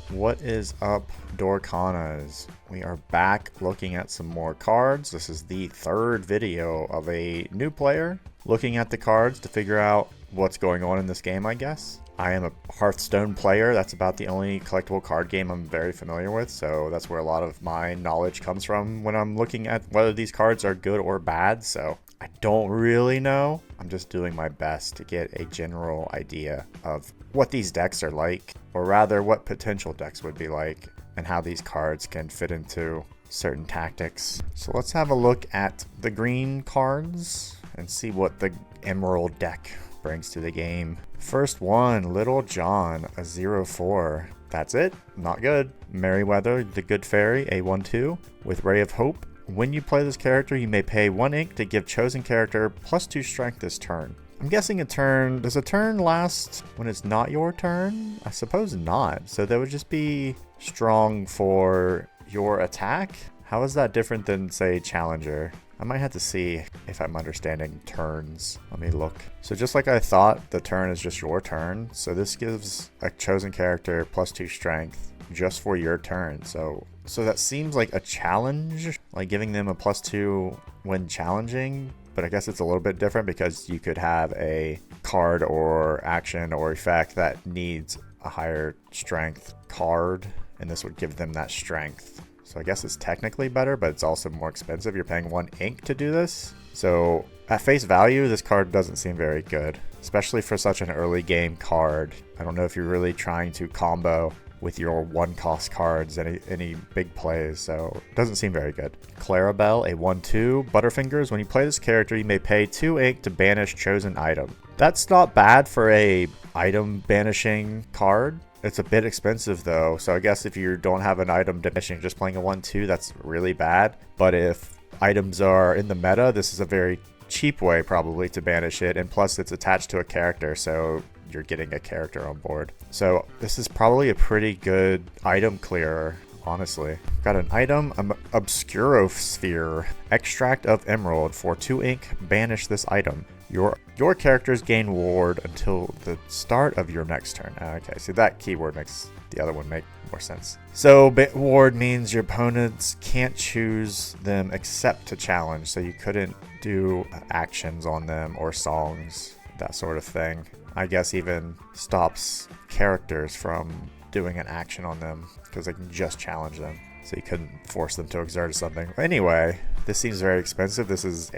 What is up, Lorcanas? We are back looking at some more cards. This is the third video of a new player looking at the cards to figure out what's going on in this game, I guess. I am a Hearthstone player. That's about the only collectible card game I'm very familiar with, so that's where a lot of my knowledge comes from when I'm looking at whether these cards are good or bad, so I don't really know. I'm just doing my best to get a general idea of what these decks are like, or rather what potential decks would be like, and how these cards can fit into certain tactics. So let's have a look at the green cards and see what the Emerald deck brings to the game. First one, Little John, a 0/4. That's it. Not good. Merryweather, the Good Fairy, a 1/2 with Ray of Hope. When you play this character, you may pay 1 ink to give chosen character +2 strength this turn. I'm guessing does a turn last when it's not your turn? I suppose not. So that would just be strong for your attack? How is that different than, say, Challenger? I might have to see if I'm understanding turns. Let me look. So just like I thought, the turn is just your turn. So this gives a chosen character +2 strength just for your turn. So that seems like a challenge, like giving them a +2 when challenging. But I guess it's a little bit different because you could have a card or action or effect that needs a higher strength card, and this would give them that strength. So I guess it's technically better, but it's also more expensive. You're paying 1 ink to do this. So at face value, this card doesn't seem very good, especially for such an early game card. I don't know if you're really trying to combo with your 1-cost cards, any big plays, so it doesn't seem very good. Clarabelle, a 1/2. Butterfingers, when you play this character, you may pay 2 ink to banish chosen item. That's not bad for a item banishing card. It's a bit expensive though, so I guess if you don't have an item banishing, just playing a 1/2, that's really bad. But if items are in the meta, this is a very cheap way probably to banish it, and plus it's attached to a character, so you're getting a character on board. So this is probably a pretty good item clearer, honestly. Got an item, Obscurosphere, Extract of Emerald. For 2 ink, banish this item. Your characters gain ward until the start of your next turn. Okay, so that keyword makes the other one make more sense. So ward means your opponents can't choose them except to challenge, so you couldn't do actions on them or songs, that sort of thing. I guess even stops characters from doing an action on them because they can just challenge them. So you couldn't force them to exert something. Anyway, this seems very expensive. This is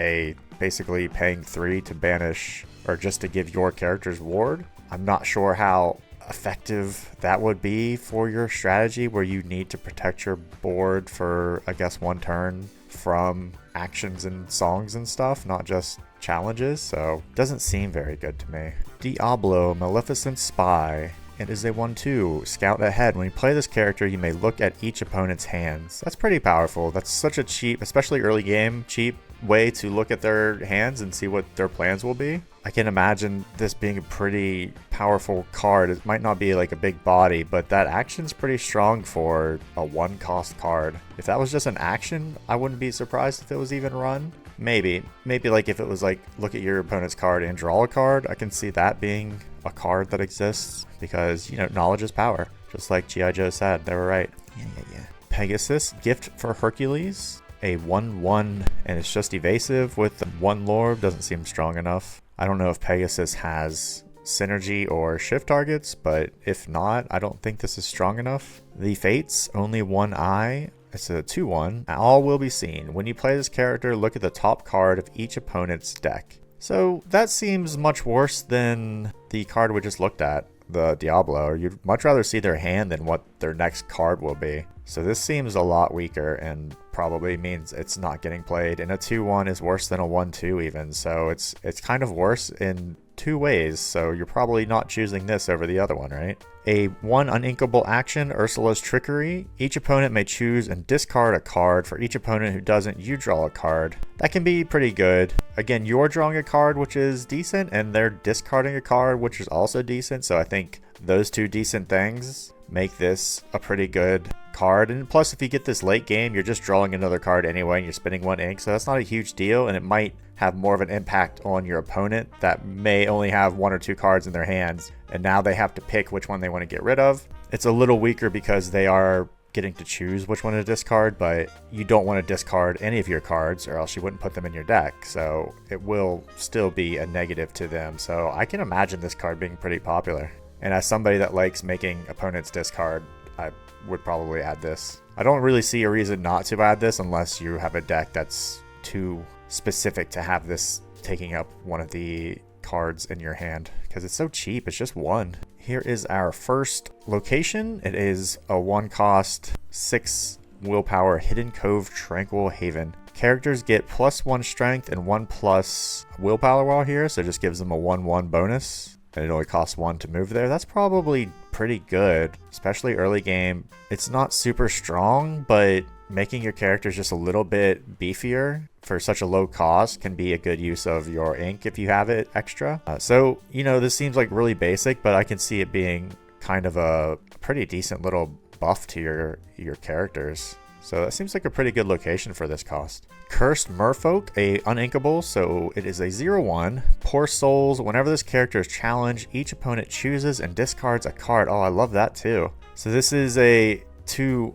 basically paying 3 to banish, or just to give your characters ward. I'm not sure how effective that would be for your strategy where you need to protect your board for, I guess, 1 turn from actions and songs and stuff, not just challenges. So doesn't seem very good to me. Diablo, Maleficent Spy. It is a 1/2. Scout ahead. When you play this character, you may look at each opponent's hands. That's pretty powerful. That's such a cheap, especially early game, cheap way to look at their hands and see what their plans will be. I can imagine this being a pretty powerful card. It might not be like a big body, but that action's pretty strong for a 1-cost card. If that was just an action, I wouldn't be surprised if it was even run. Maybe like if it was like, look at your opponent's card and draw a card, I can see that being a card that exists because, knowledge is power. Just like G.I. Joe said, they were right. Yeah. Pegasus, Gift for Hercules, a 1/1, and it's just evasive with 1 lore. Doesn't seem strong enough. I don't know if Pegasus has synergy or shift targets, but if not, I don't think this is strong enough. The Fates, only 1 eye. It's a 2/1. All will be seen. When you play this character, look at the top card of each opponent's deck. So that seems much worse than the card we just looked at, the Diablo. You'd much rather see their hand than what their next card will be. So this seems a lot weaker and probably means it's not getting played. And a 2/1 is worse than a 1/2 even. So it's kind of worse in 2 ways. So you're probably not choosing this over the other one, right? A 1 uninkable action, Ursula's Trickery. Each opponent may choose and discard a card. For each opponent who doesn't, you draw a card. That can be pretty good. Again, you're drawing a card, which is decent, and they're discarding a card, which is also decent. So I think those 2 decent things make this a pretty good card. And plus, if you get this late game, you're just drawing another card anyway, and you're spending 1 ink. So that's not a huge deal, and it might have more of an impact on your opponent that may only have 1 or 2 cards in their hands, and now they have to pick which one they want to get rid of. It's a little weaker because they are getting to choose which one to discard, but you don't want to discard any of your cards or else you wouldn't put them in your deck, so it will still be a negative to them. So I can imagine this card being pretty popular, and as somebody that likes making opponents discard, I would probably add this. I don't really see a reason not to add this unless you have a deck that's too specific to have this taking up one of the cards in your hand, because it's so cheap. It's just 1. Here is our first location. It is a 1 cost, 6 willpower Hidden Cove Tranquil Haven. Characters get +1 strength and 1+ willpower while here, so it just gives them a 1/1 bonus. And it only costs 1 to move there. That's probably pretty good, especially early game. It's not super strong, but making your characters just a little bit beefier for such a low cost can be a good use of your ink if you have it extra. So, you know, this seems like really basic, but I can see it being kind of a pretty decent little buff to your characters. So that seems like a pretty good location for this cost. Cursed Merfolk, a uninkable, so it is a 0/1. Poor Souls, whenever this character is challenged, each opponent chooses and discards a card. Oh, I love that too. So this is a 2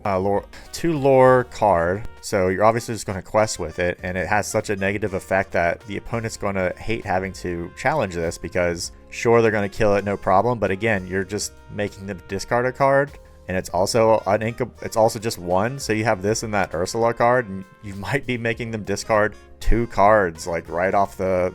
lore card, so you're obviously just going to quest with it, and it has such a negative effect that the opponent's going to hate having to challenge this, because sure, they're going to kill it no problem, but again, you're just making them discard a card. And it's also it's also just 1, so you have this and that Ursula card, and you might be making them discard 2 cards like right off the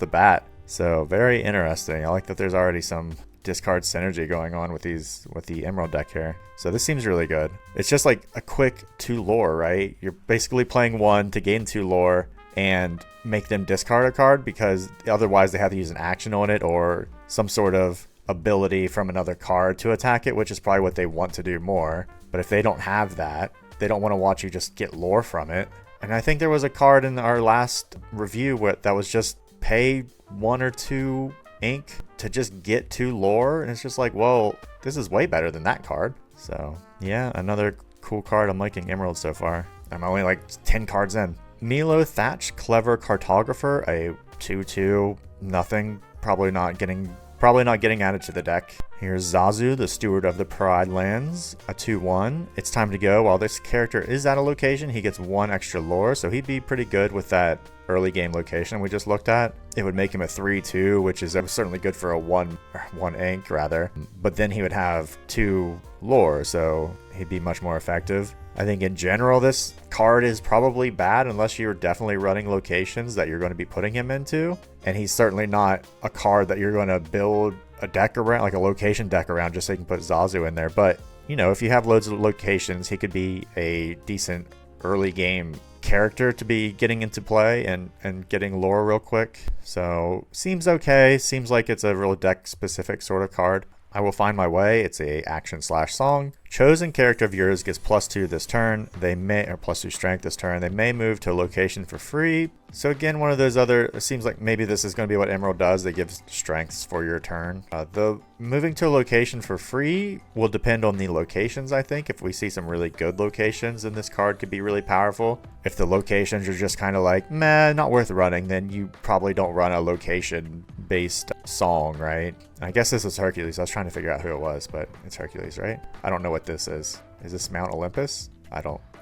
bat. So very interesting. I like that there's already some discard synergy going on with the Emerald deck here. So this seems really good. It's just like a quick 2 lore, right? You're basically playing 1 to gain 2 lore and make them discard a card, because otherwise they have to use an action on it or some sort of ability from another card to attack it, which is probably what they want to do more. But if they don't have that, they don't want to watch you just get lore from it. And I think there was a card in our last review that was just pay 1 or 2 ink to just get 2 lore, and it's just like, well, this is way better than that card. So yeah, another cool card. I'm liking Emerald so far. I'm only like 10 cards in. Milo Thatch, Clever Cartographer, a 2/2, nothing, probably not getting added to the deck. Here's Zazu, the Steward of the Pride Lands, a 2/1. It's time to go. While this character is at a location, he gets 1 extra lore, so he'd be pretty good with that early game location we just looked at. It would make him a 3/2, which is certainly good for a 1 ink rather. But then he would have 2 lore, so he'd be much more effective. I think in general this card is probably bad unless you're definitely running locations that you're going to be putting him into. And he's certainly not a card that you're going to build a deck around, like a location deck around, just so you can put Zazu in there. But, you know, if you have loads of locations, he could be a decent early game character to be getting into play and getting lore real quick. So seems okay. Seems like it's a real deck specific sort of card. I Will Find My Way. It's a action/song. Chosen character of yours gets +2 this turn. They may, or +2 strength this turn. They may move to a location for free. So again, one of those other, it seems like maybe this is going to be what Emerald does. They give strengths for your turn. The moving to a location for free will depend on the locations, I think. If we see some really good locations, then this card could be really powerful. If the locations are just kind of like, meh, not worth running, then you probably don't run a location-based song, right? I guess this is Hercules. I was trying to figure out who it was, but it's Hercules, right? I don't know what this is. Is this Mount Olympus?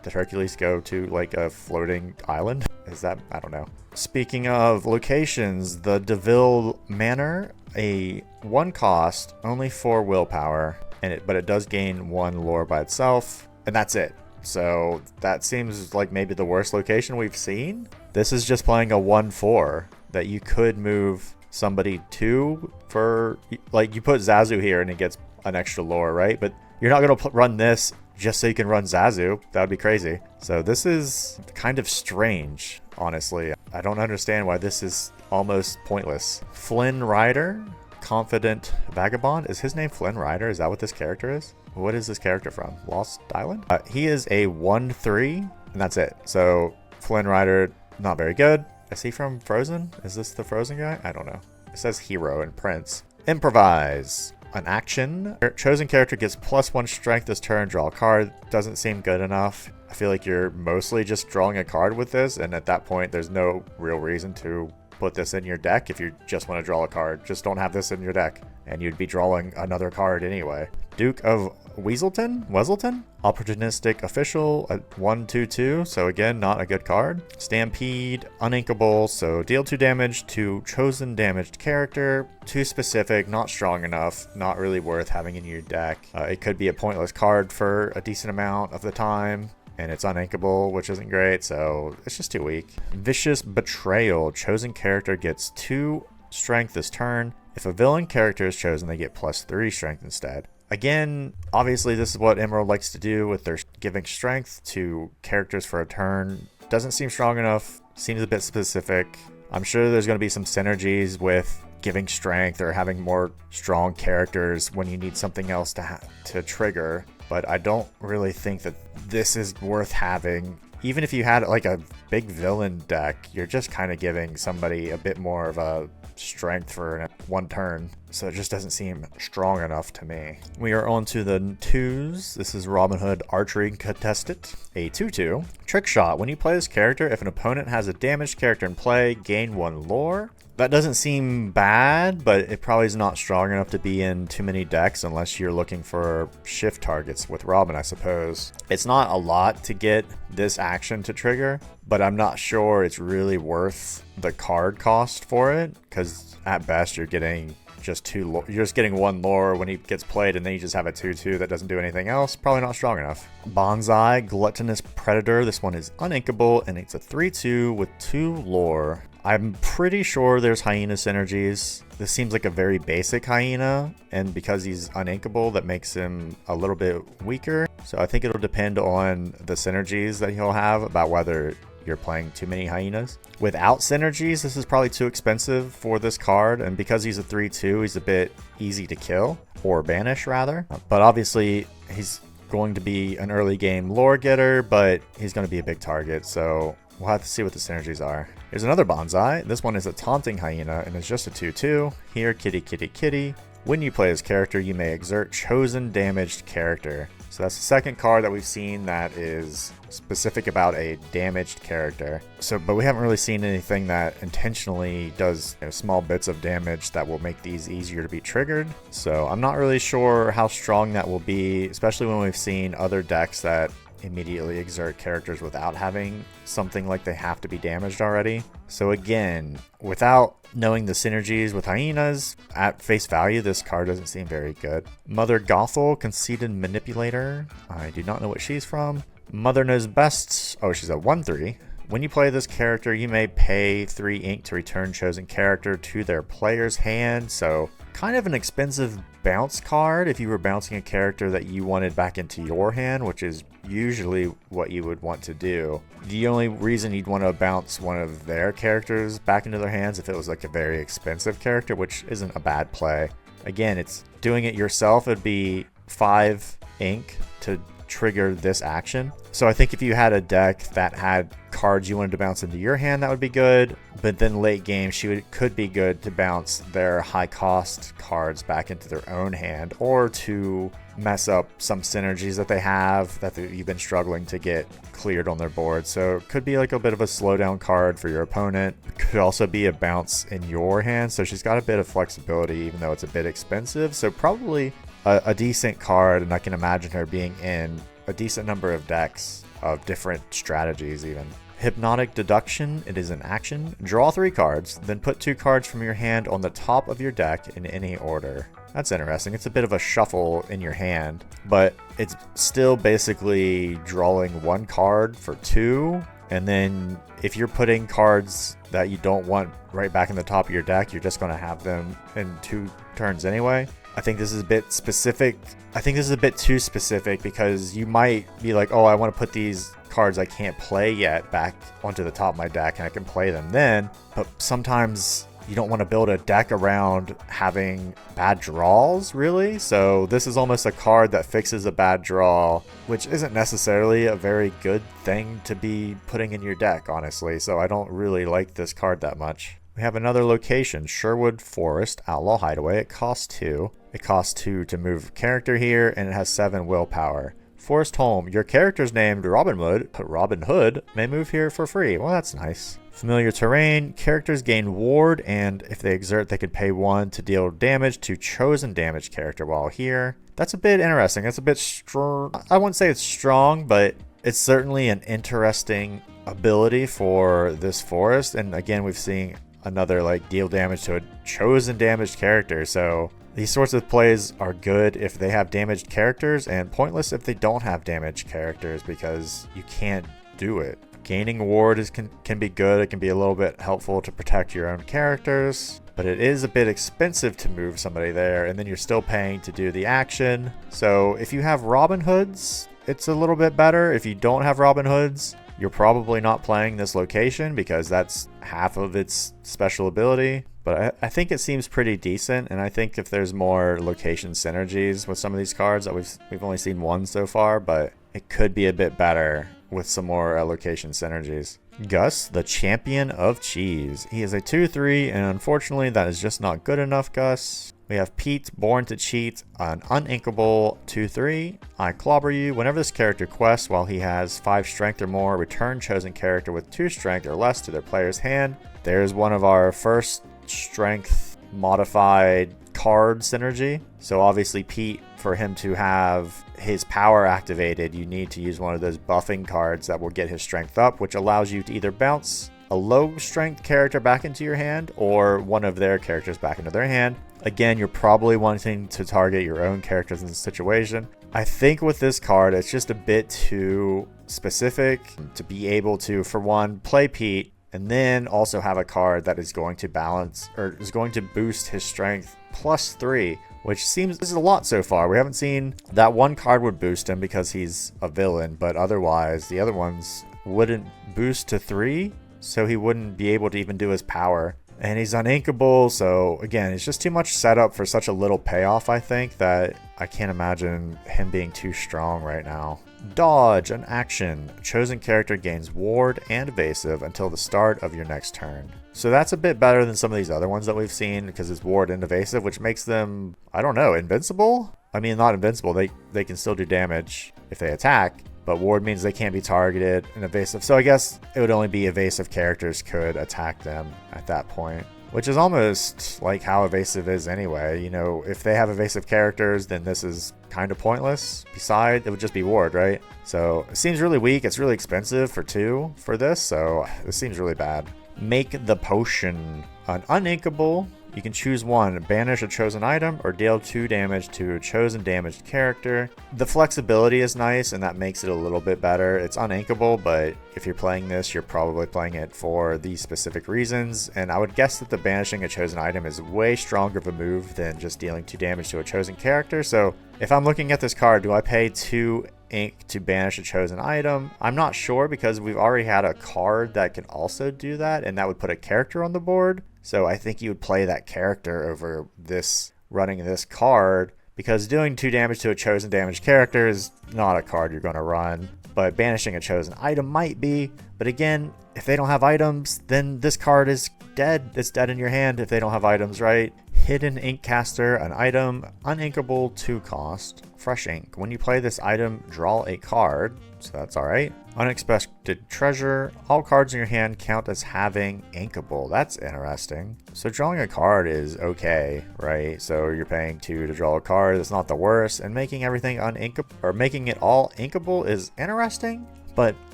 Did Hercules go to like a floating island? Is that? I don't know. Speaking of locations, the DeVille Manor, a 1 cost, only 4 willpower, but it does gain 1 lore by itself, and that's it. So that seems like maybe the worst location we've seen. This is just playing a 1/4 that you could move somebody to for, like, you put Zazu here and it gets an extra lore, right? But you're not going to run this just so you can run Zazu. That would be crazy. So this is kind of strange, honestly. I don't understand why this is almost pointless. Flynn Rider, Confident Vagabond. Is his name Flynn Rider? Is that what this character is? What is this character from? Lost Island? He is a 1/3, and that's it. So Flynn Rider, not very good. Is he from Frozen? Is this the Frozen guy? I don't know. It says hero and prince. Improvise. an action. Your chosen character gets +1 strength this turn, draw a card. Doesn't seem good enough. I feel like you're mostly just drawing a card with this, and at that point there's no real reason to put this in your deck if you just want to draw a card. Just don't have this in your deck, and you'd be drawing another card anyway. Duke of Weaselton? Opportunistic Official at 1/2/2, so again, not a good card. Stampede, uninkable, so deal 2 damage to chosen damaged character. Too specific, not strong enough, not really worth having in your deck. It could be a pointless card for a decent amount of the time, and it's uninkable, which isn't great, so it's just too weak. Vicious Betrayal, chosen character gets 2 strength this turn. If a villain character is chosen, they get +3 strength instead. Again, obviously this is what Emerald likes to do with their giving strength to characters for a turn. Doesn't seem strong enough, seems a bit specific. I'm sure there's going to be some synergies with giving strength or having more strong characters when you need something else to trigger, but I don't really think that this is worth having. Even if you had like a big villain deck, you're just kind of giving somebody a bit more of a strength for 1 turn, so it just doesn't seem strong enough to me. We are on to the 2s. This is Robin Hood Archery Contestant, a 2/2. Trick Shot. When you play this character, if an opponent has a damaged character in play, gain 1 lore. That doesn't seem bad, but it probably is not strong enough to be in too many decks unless you're looking for shift targets with Robin, I suppose. It's not a lot to get this action to trigger, but I'm not sure it's really worth the card cost for it, because at best you're getting just you're just getting 1 lore when he gets played, and then you just have a 2/2 that doesn't do anything else. Probably not strong enough. Bonsai Gluttonous Predator. This one is uninkable, and it's a 3/2 with 2 lore. I'm pretty sure there's hyena synergies. This seems like a very basic hyena, and because he's uninkable, that makes him a little bit weaker. So I think it'll depend on the synergies that he'll have about whether you're playing too many hyenas. Without synergies, this is probably too expensive for this card, and because he's a 3/2, he's a bit easy to kill, or banish rather. But obviously, he's going to be an early game lore getter, but he's going to be a big target, so we'll have to see what the synergies are. Here's another Bonsai. This one is a Taunting Hyena, and it's just a 2/2. Here, kitty, kitty, kitty. When you play this character, you may exert chosen damaged character. So that's the second card that we've seen that is specific about a damaged character. But we haven't really seen anything that intentionally does small bits of damage that will make these easier to be triggered. So I'm not really sure how strong that will be, especially when we've seen other decks that immediately exert characters without having something like they have to be damaged already. So again, without knowing the synergies with hyenas, at face value, this card doesn't seem very good. Mother Gothel, Conceited Manipulator. I do not know what she's from. Mother Knows Best. Oh, she's a 1/3. When you play this character, you may pay 3 ink to return chosen character to their player's hand. So kind of an expensive bounce card if you were bouncing a character that you wanted back into your hand, which is usually what you would want to do. The only reason you'd want to bounce one of their characters back into their hands if it was like a very expensive character, which isn't a bad play. Again, it's doing it yourself. It'd be 5 ink to trigger this action. So I think if you had a deck that had cards you wanted to bounce into your hand, that would be good. But then late game, could be good to bounce their high cost cards back into their own hand, or to mess up some synergies that they have that you've been struggling to get cleared on their board. So it could be like a bit of a slowdown card for your opponent. It could also be a bounce in your hand. So she's got a bit of flexibility, even though it's a bit expensive. So probably a decent card, and I can imagine her being in a decent number of decks of different strategies even. Hypnotic Deduction. It is an action. Draw 3 cards, then put 2 cards from your hand on the top of your deck in any order. That's interesting. It's a bit of a shuffle in your hand, but it's still basically drawing 1 card for 2. And then if you're putting cards that you don't want right back in the top of your deck, you're just going to have them in 2 turns anyway. I think this is a bit specific. I think this is a bit too specific, because you might be like, oh, I want to put these cards I can't play yet back onto the top of my deck, and I can play them then. But sometimes you don't want to build a deck around having bad draws, really. So this is almost a card that fixes a bad draw, which isn't necessarily a very good thing to be putting in your deck, honestly. So I don't really like this card that much. We have another location, Sherwood Forest, Outlaw Hideaway. It costs 2. It costs 2 to move character here, and it has 7 willpower. Forest Home. Your character's named Robin Hood may move here for free. Well, that's nice. Familiar terrain. Characters gain ward, and if they exert, they can pay 1 to deal damage to chosen damage character while here. That's a bit interesting. That's a bit strong. I wouldn't say it's strong, but it's certainly an interesting ability for this forest. And again, we've seen another like deal damage to a chosen damaged character. So these sorts of plays are good if they have damaged characters, and pointless if they don't have damaged characters because you can't do it. Gaining ward can be good. It can be a little bit helpful to protect your own characters, but it is a bit expensive to move somebody there, and then you're still paying to do the action. So if you have Robin Hoods, it's a little bit better. If you don't have Robin Hoods, you're probably not playing this location because that's half of its special ability. But I think it seems pretty decent, and I think if there's more location synergies with some of these cards, that we've only seen one so far, but it could be a bit better with some more location synergies. Gus, the Champion of Cheese. He is a 2/3, and unfortunately that is just not good enough, Gus. We have Pete, Born to Cheat, an uninkable 2/3. I clobber you. Whenever this character quests while he has 5 strength or more, return chosen character with 2 strength or less to their player's hand. There's one of our first strength modified card synergy. So obviously Pete, for him to have his power activated, you need to use one of those buffing cards that will get his strength up, which allows you to either bounce a low strength character back into your hand or one of their characters back into their hand. Again, you're probably wanting to target your own characters in this situation. I think with this card, it's just a bit too specific to be able to, for one, play Pete and then also have a card that is going to balance or is going to boost his strength +3, which seems this is a lot so far. We haven't seen that one card would boost him because he's a villain, but otherwise the other ones wouldn't boost to 3, so he wouldn't be able to even do his power. And he's uninkable, so again, it's just too much setup for such a little payoff, I think, that I can't imagine him being too strong right now. Dodge, an action. Chosen character gains ward and evasive until the start of your next turn. So that's a bit better than some of these other ones that we've seen because it's ward and evasive, which makes them, I don't know, invincible? I mean, not invincible. They can still do damage if they attack, but ward means they can't be targeted, and evasive. So I guess it would only be evasive characters could attack them at that point, which is almost like how evasive is anyway. You know, if they have evasive characters, then this is kind of pointless. Besides, it would just be ward, right? So it seems really weak. It's really expensive for 2 for this, so this seems really bad. Make the Potion, an uninkable. You can choose one, banish a chosen item or deal 2 damage to a chosen damaged character. The flexibility is nice and that makes it a little bit better. It's uninkable, but if you're playing this, you're probably playing it for these specific reasons. And I would guess that the banishing a chosen item is way stronger of a move than just dealing 2 damage to a chosen character. So if I'm looking at this card, do I pay 2 ink to banish a chosen item? I'm not sure because we've already had a card that can also do that, and that would put a character on the board. So I think you would play that character over this, running this card, because doing 2 damage to a chosen damaged character is not a card you're going to run. But banishing a chosen item might be. But again, if they don't have items, then this card is dead. It's dead in your hand if they don't have items, right? Hidden Inkcaster, an item, uninkable 2 cost, fresh ink. When you play this item, draw a card, so that's alright. Unexpected treasure, all cards in your hand count as having inkable. That's interesting. So drawing a card is okay, right? So you're paying 2 to draw a card, that's not the worst, and making everything uninkable, or making it all inkable is interesting, but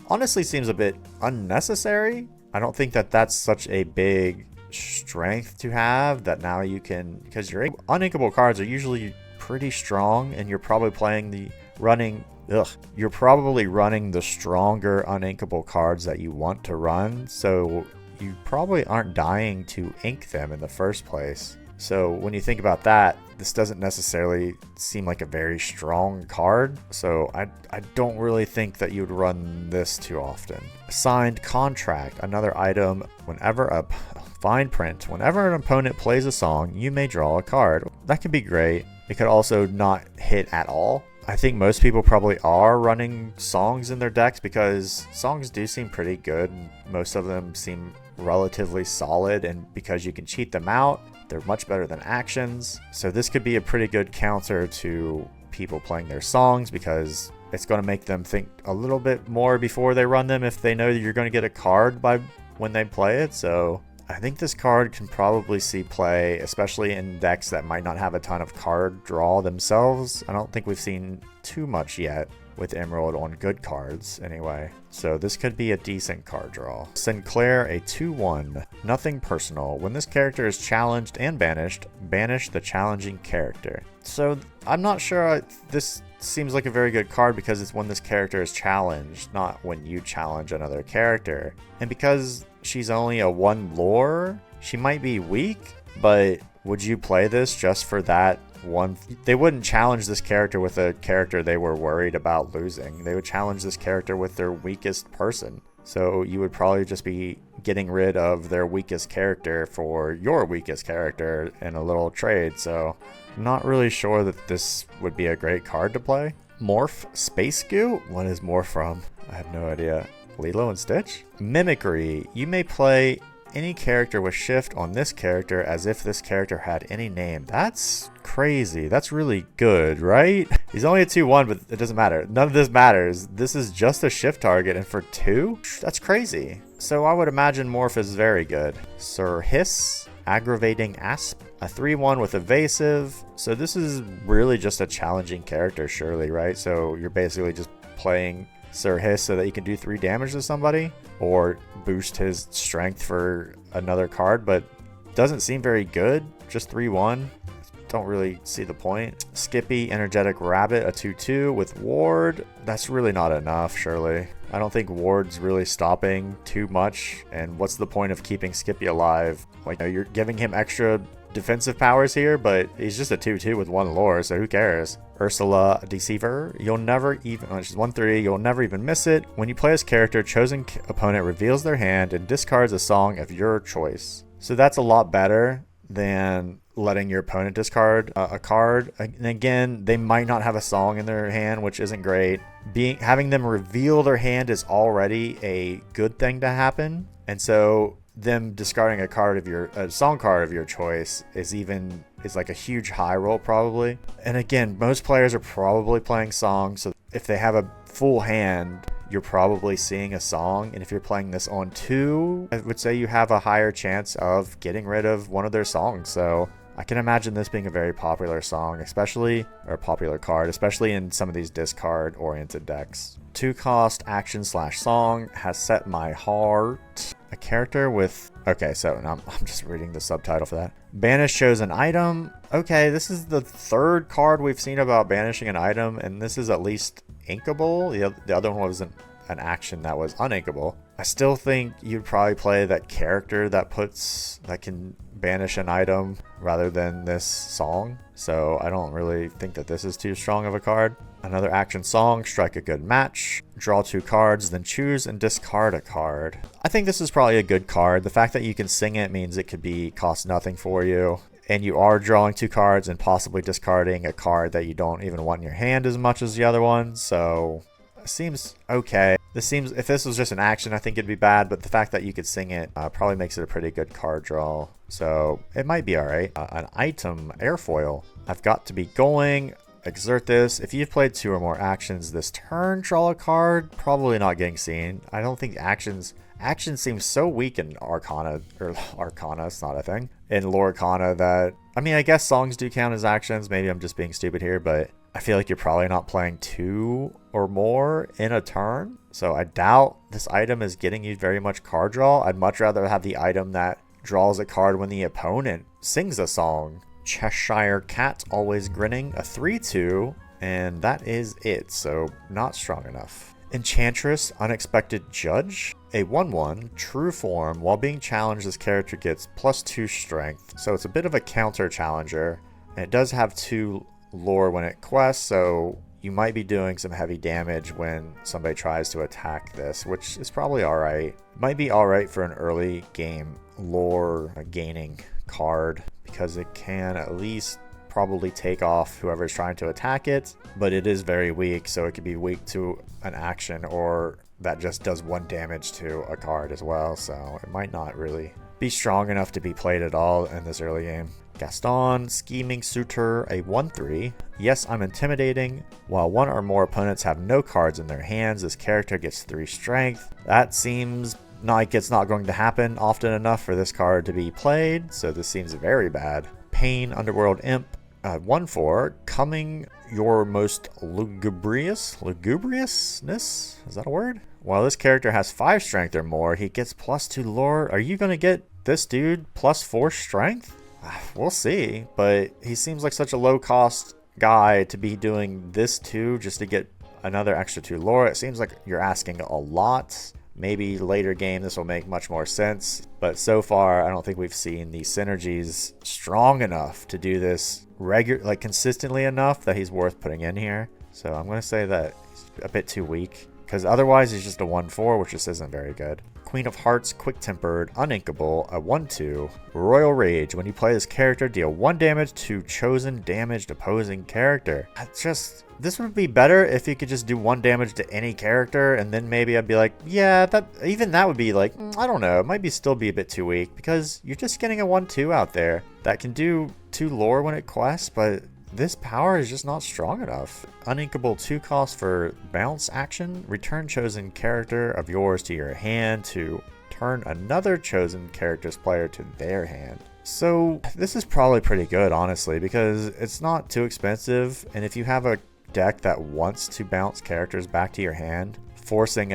honestly seems a bit unnecessary. I don't think that that's such a big strength to have that now you can, because your uninkable cards are usually pretty strong and you're probably playing the you're probably running the stronger uninkable cards that you want to run, so you probably aren't dying to ink them in the first place. So when you think about that, this doesn't necessarily seem like a very strong card, so I don't really think that you'd run this too often. Signed Contract, another item. Whenever a fine print, whenever an opponent plays a song, you may draw a card. That could be great. It could also not hit at all. I think most people probably are running songs in their decks because songs do seem pretty good. Most of them seem relatively solid, and because you can cheat them out, they're much better than actions. So this could be a pretty good counter to people playing their songs, because it's going to make them think a little bit more before they run them if they know that you're going to get a card by when they play it. So I think this card can probably see play, especially in decks that might not have a ton of card draw themselves. I don't think we've seen too much yet with Emerald on good cards anyway. So this could be a decent card draw. Sinclair, a 2/1, nothing personal. When this character is challenged and banished, banish the challenging character. So I'm not sure this seems like a very good card, because it's when this character is challenged, not when you challenge another character. And because she's only a 1 lore, she might be weak, but would you play this just for that one? They wouldn't challenge this character with a character they were worried about losing. They would challenge this character with their weakest person. So you would probably just be getting rid of their weakest character for your weakest character in a little trade. So I'm not really sure that this would be a great card to play. Morph Space Goo? What is Morph from? I have no idea. Lilo and Stitch? Mimicry. You may play any character with shift on this character as if this character had any name. That's crazy. That's really good, right? He's only a 2/1, but it doesn't matter. None of this matters. This is just a shift target, and for 2? That's crazy. So I would imagine Morph is very good. Sir Hiss, Aggravating Asp, a 3/1 with evasive. So this is really just a challenging character, surely, right? So you're basically just playing Sir Hiss so that you can do 3 damage to somebody, or boost his strength for another card, but doesn't seem very good. Just 3/1. Don't really see the point. Skippy, Energetic Rabbit, a 2/2 with Ward. That's really not enough, surely. I don't think Ward's really stopping too much, and what's the point of keeping Skippy alive? Like, you're giving him extra defensive powers here, but he's just a 2/2 with 1 lore, so who cares? Ursula Deceiver, she's 1/3, you'll never even miss it. When you play this character, chosen opponent reveals their hand and discards a song of your choice. So that's a lot better than letting your opponent discard a card. And again, they might not have a song in their hand, which isn't great. Having them reveal their hand is already a good thing to happen, and so them discarding a song card of your choice is like a huge high roll probably. And again, most players are probably playing songs, so if they have a full hand, you're probably seeing a song. And if you're playing this on 2, I would say you have a higher chance of getting rid of one of their songs. So I can imagine this being a very popular song, or popular card, especially in some of these discard oriented decks. 2-cost action/song has set my heart. A character with... Okay, so I'm just reading the subtitle for that. Banish chosen item. Okay, this is the 3rd card we've seen about banishing an item, and this is at least inkable. The other one wasn't an action that was uninkable. I still think you'd probably play that character that can banish an item rather than this song. So I don't really think that this is too strong of a card. Another action song, strike a good match, draw 2 cards, then choose and discard a card. I think this is probably a good card. The fact that you can sing it means it could cost nothing for you, and you are drawing 2 cards and possibly discarding a card that you don't even want in your hand as much as the other one. So it seems okay. If this was just an action, I think it'd be bad, but the fact that you could sing it probably makes it a pretty good card draw. So it might be alright. An item, airfoil. I've got to be going. Exert this. If you've played 2 or more actions this turn, draw a card. Probably not getting seen. I don't think actions seem so weak in Arcana, it's not a thing, in Lorcana that, I mean, I guess songs do count as actions. Maybe I'm just being stupid here, but I feel like you're probably not playing 2 or more in a turn. So I doubt this item is getting you very much card draw. I'd much rather have the item that draws a card when the opponent sings a song. Cheshire Cat, always grinning, a 3/2, and that is it, so not strong enough. Enchantress, Unexpected Judge, a 1/1, true form. While being challenged, this character gets +2 strength, so it's a bit of a counter challenger, and it does have 2 lore when it quests, so you might be doing some heavy damage when somebody tries to attack this, which is probably alright. Might be alright for an early game lore gaining card, because it can at least probably take off whoever's trying to attack it, but it is very weak, so it could be weak to an action or that just does 1 damage to a card as well, so it might not really be strong enough to be played at all in this early game. Gaston, Scheming Suitor, a 1/3. Yes, I'm intimidating. While 1 or more opponents have no cards in their hands, this character gets 3 strength. That seems like it's not going to happen often enough for this card to be played, so this seems very bad. Pain, Underworld Imp, 1/4, Coming Your Most Lugubriousness? Is that a word? While this character has 5 strength or more, he gets +2 lore. Are you going to get this dude +4 strength? We'll see, but he seems like such a low cost guy to be doing this too just to get another extra 2 lore. It seems like you're asking a lot. Maybe later game this will make much more sense, but so far I don't think we've seen the synergies strong enough to do this consistently enough that he's worth putting in here. So I'm going to say that he's a bit too weak, because otherwise he's just a 1/4, which just isn't very good. Queen of Hearts, Quick-Tempered, Uninkable, a 1/2. Royal Rage. When you play this character, deal 1 damage to chosen damaged opposing character. This would be better if you could just do 1 damage to any character, and then maybe I'd be like, yeah, that would be like, I don't know, it might still be a bit too weak, because you're just getting a 1/2 out there that can do 2 lore when it quests, but this power is just not strong enough. Uninkable 2 cost for bounce action. Return chosen character of yours to your hand to turn another chosen character's player to their hand. So this is probably pretty good, honestly, because it's not too expensive, and if you have a deck that wants to bounce characters back to your hand, forcing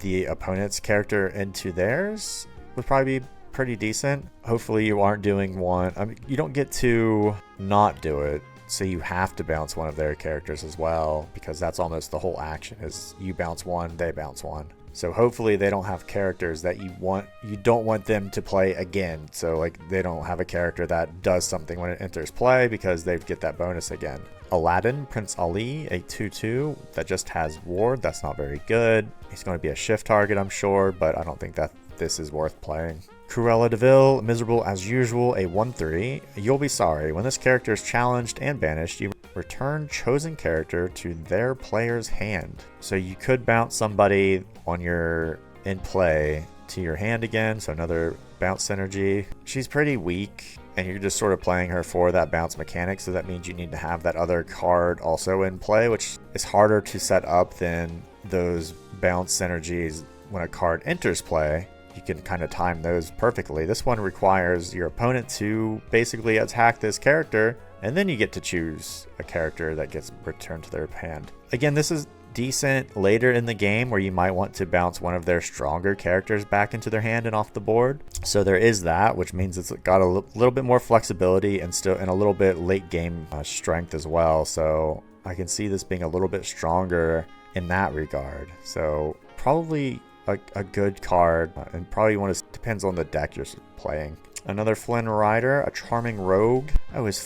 the opponent's character into theirs would probably be pretty decent. Hopefully you aren't doing one. I mean, you don't get to not do it, so you have to bounce one of their characters as well, because that's almost the whole action is you bounce one, they bounce one. So hopefully they don't have characters that you don't want them to play again. So like they don't have a character that does something when it enters play because they get that bonus again. Aladdin, Prince Ali, a 2/2 that just has ward. That's not very good. He's going to be a shift target, I'm sure, but I don't think that this is worth playing. Cruella de Vil, Miserable as Usual, a 1/3. You'll be sorry. When this character is challenged and banished, you return chosen character to their player's hand. So you could bounce somebody on your in play to your hand again, so another bounce synergy. She's pretty weak, and you're just sort of playing her for that bounce mechanic, so that means you need to have that other card also in play, which is harder to set up than those bounce synergies when a card enters play. You can kind of time those perfectly. This one requires your opponent to basically attack this character, and then you get to choose a character that gets returned to their hand. Again, this is decent later in the game where you might want to bounce one of their stronger characters back into their hand and off the board. So there is that, which means it's got a little bit more flexibility and a little bit late game strength as well. So I can see this being a little bit stronger in that regard. So probably a good card, and probably depends on the deck you're playing. Another Flynn Rider, a Charming Rogue. Oh, is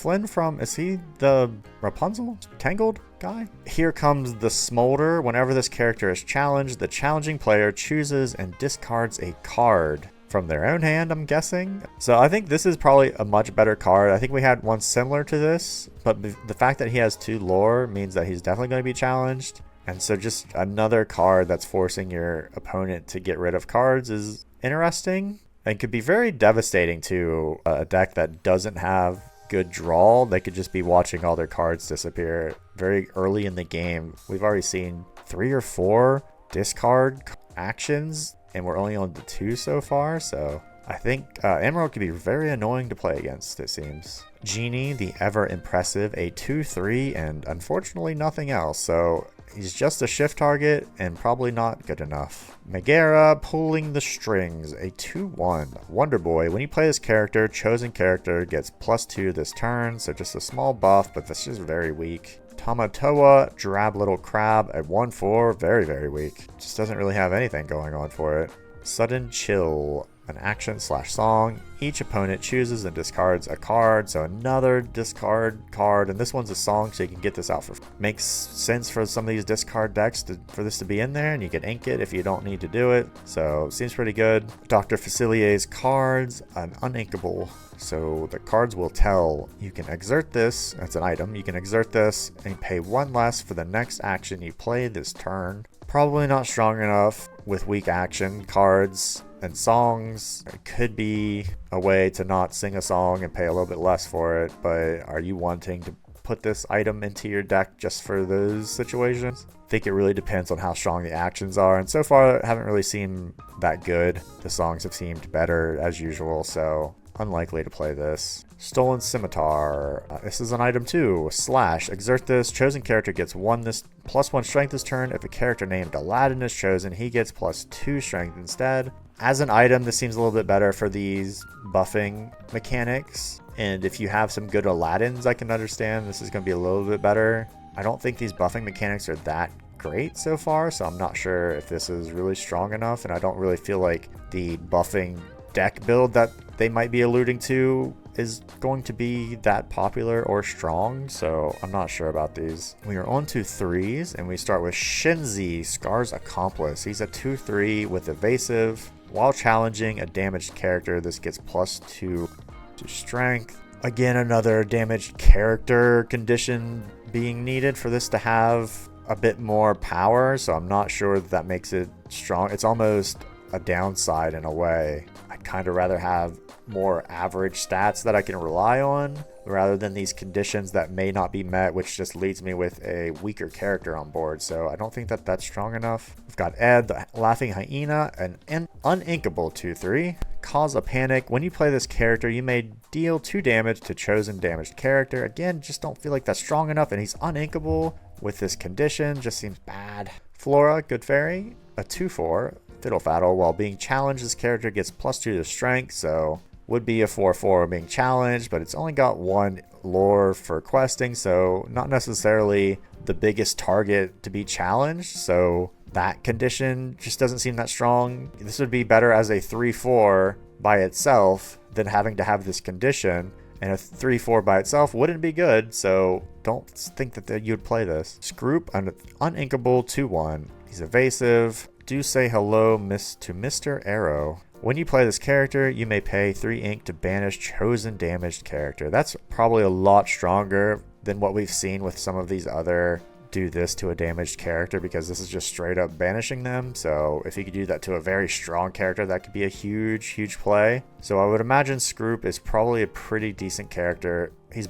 he the Rapunzel Tangled guy? Here comes the Smolder. Whenever this character is challenged, the challenging player chooses and discards a card from their own hand, I'm guessing. So I think this is probably a much better card. I think we had one similar to this, but the fact that he has 2 lore means that he's definitely going to be challenged. And so just another card that's forcing your opponent to get rid of cards is interesting and could be very devastating to a deck that doesn't have good draw. They could just be watching all their cards disappear very early in the game. We've already seen 3 or 4 discard actions, and we're only on the 2 so far. So I think Emerald could be very annoying to play against, it seems. Genie, the ever impressive, a 2/3, and unfortunately nothing else. So he's just a shift target and probably not good enough. Megara, Pulling the Strings, a 2/1. Wonder Boy. When you play this character, chosen character gets +2 this turn, so just a small buff, but that's just very weak. Tamatoa, Drab Little Crab, a 1/4. Very, very weak. Just doesn't really have anything going on for it. Sudden Chill, an action/song. Each opponent chooses and discards a card, so another discard card, and this one's a song, so you can get this out for makes sense for some of these discard decks for this to be in there, and you can ink it if you don't need to do it. So seems pretty good. Dr. Facilier's cards, an uninkable, so the cards will tell you can exert this. That's an item. You can exert this and pay 1 less for the next action you play this turn. Probably not strong enough with weak action cards and songs. It could be a way to not sing a song and pay a little bit less for it, but are you wanting to put this item into your deck just for those situations? I think it really depends on how strong the actions are, and so far I haven't really seen that good. The songs have seemed better as usual, so unlikely to play this. Stolen Scimitar. This is an item too. Slash. Exert this. Chosen character gets +1 strength this turn. If a character named Aladdin is chosen, he gets +2 strength instead. As an item, this seems a little bit better for these buffing mechanics. And if you have some good Aladdins, I can understand this is going to be a little bit better. I don't think these buffing mechanics are that great so far, so I'm not sure if this is really strong enough, and I don't really feel like the buffing deck build that they might be alluding to is going to be that popular or strong, so I'm not sure about these. We are on to 3s, and we start with Shinzi, Scar's Accomplice. He's a 2/3 with evasive. While challenging a damaged character, this gets +2 to strength. Again, another damaged character condition being needed for this to have a bit more power, so I'm not sure that makes it strong. It's almost a downside in a way. I'd kind of rather have more average stats that I can rely on rather than these conditions that may not be met, which just leaves me with a weaker character on board. So I don't think that that's strong enough. We've got Ed, the Laughing Hyena, an uninkable 2/3. Cause a panic. When you play this character, you may deal 2 damage to chosen damaged character. Again, just don't feel like that's strong enough, and he's uninkable with this condition. Just seems bad. Flora, good fairy, a 2/4. Fiddle Faddle. While being challenged, this character gets +2 to strength, so would be a 4/4 being challenged, but it's only got 1 lore for questing, so not necessarily the biggest target to be challenged, so that condition just doesn't seem that strong. This would be better as a 3/4 by itself than having to have this condition, and a 3/4 by itself wouldn't be good, so don't think that you'd play this. Scroop, an uninkable 2/1. He's evasive. Do say hello to Mr. Arrow. When you play this character, you may pay 3 ink to banish chosen damaged character. That's probably a lot stronger than what we've seen with some of these other do this to a damaged character, because this is just straight up banishing them. So if you could do that to a very strong character, that could be a huge play. So I would imagine Scroop is probably a pretty decent character. He's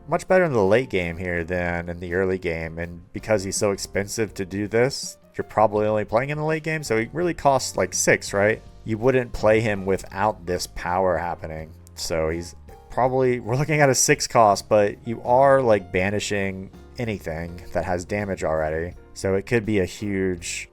much better in the late game here than in the early game, and because he's so expensive to do this, you're probably only playing in the late game, so he really costs like 6, right? You wouldn't play him without this power happening. So he's probably, we're looking at a 6 cost, but you are like banishing anything that has damage already. So it could be a huge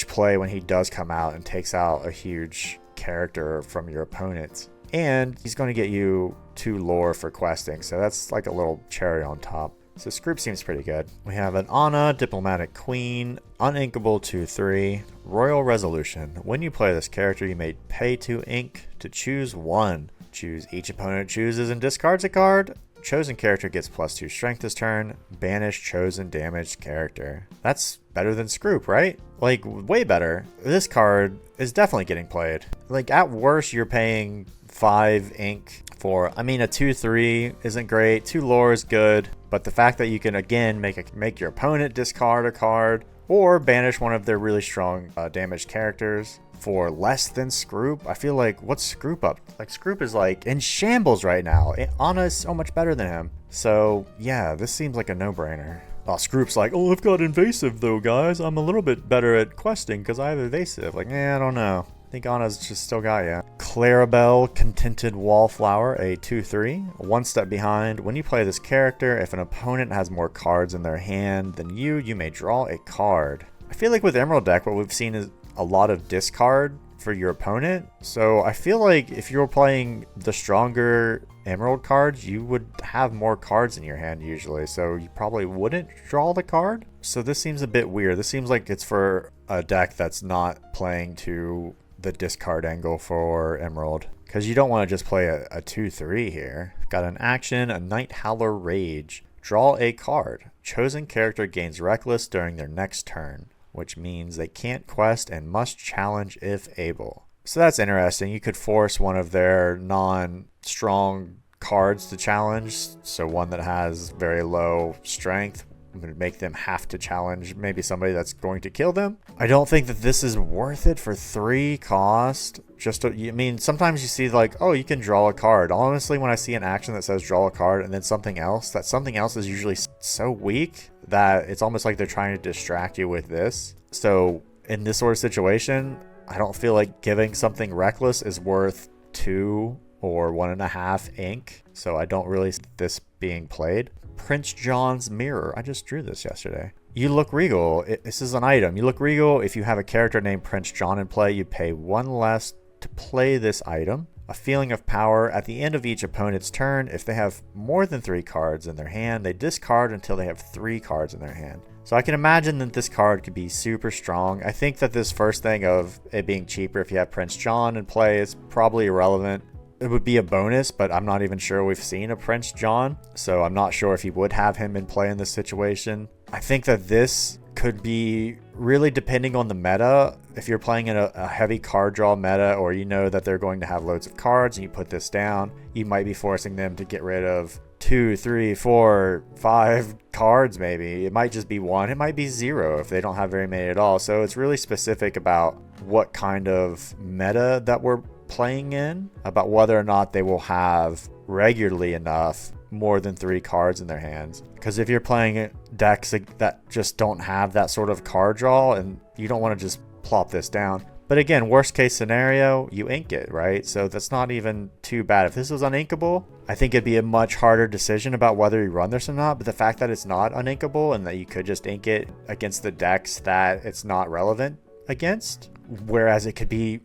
play when he does come out and takes out a huge character from your opponent. And he's going to get you 2 lore for questing, so that's like a little cherry on top. So Scroop seems pretty good. We have an Anna, Diplomatic Queen, uninkable 2/3, Royal Resolution. When you play this character, you may pay 2 ink to choose 1. Choose each opponent chooses and discards a card. Chosen character gets +2 strength this turn. Banish chosen damaged character. That's better than Scroop, right? Like, way better. This card is definitely getting played. Like, at worst, you're paying 5 ink for, I mean, a 2/3 isn't great. 2 lore is good. But the fact that you can, again, make your opponent discard a card or banish one of their really strong damaged characters for less than Scroop. I feel like, what's Scroop up? Like, Scroop is like in shambles right now. Anna is so much better than him. So yeah, this seems like a no-brainer. Oh, Scroop's like, oh, I've got invasive though, guys. I'm a little bit better at questing because I have evasive. Like, I don't know. I think Anna's just still got ya. Clarabelle, Contented Wallflower, a 2/3. 1 step behind. When you play this character, if an opponent has more cards in their hand than you may draw a card. I feel like with Emerald deck, what we've seen is a lot of discard for your opponent. So I feel like if you're playing the stronger Emerald cards, you would have more cards in your hand usually. So you probably wouldn't draw the card. So this seems a bit weird. This seems like it's for a deck that's not playing to the discard angle for Emerald, because you don't want to just play a 2/3 here. Got an action, a Night Howler Rage. Draw a card. Chosen character gains Reckless during their next turn, which means they can't quest and must challenge if able. So that's interesting. You could force one of their non-strong cards to challenge, so one that has very low strength would make them have to challenge maybe somebody that's going to kill them. I don't think that this is worth it for 3 cost. I mean, sometimes you see like, oh, you can draw a card. Honestly, when I see an action that says draw a card and then something else, that something else is usually so weak that it's almost like they're trying to distract you with this. So in this sort of situation, I don't feel like giving something reckless is worth 2 or 1.5 ink. So I don't really see this being played. Prince John's Mirror. I just drew this yesterday. You look regal. This is an item. You look regal. If you have a character named Prince John in play, you pay 1 less to play this item. A feeling of power. At the end of each opponent's turn, if they have more than 3 cards in their hand, they discard until they have 3 cards in their hand. So I can imagine that this card could be super strong. I think that this first thing of it being cheaper if you have Prince John in play is probably irrelevant. It would be a bonus, but I'm not even sure we've seen a Prince John, so I'm not sure if you would have him in play in this situation. I think that this could be really depending on the meta. If you're playing in a heavy card draw meta, or you know that they're going to have loads of cards and you put this down, you might be forcing them to get rid of 2, 3, 4, 5 cards maybe. It might just be 1. It might be 0 if they don't have very many at all. So it's really specific about what kind of meta that we're playing in, about whether or not they will have regularly enough more than 3 cards in their hands. Because if you're playing decks that just don't have that sort of card draw, and you don't want to just plop this down. But again, worst case scenario, you ink it, right? So that's not even too bad. If this was uninkable, I think it'd be a much harder decision about whether you run this or not. But the fact that it's not uninkable and that you could just ink it against the decks that it's not relevant against, whereas it could be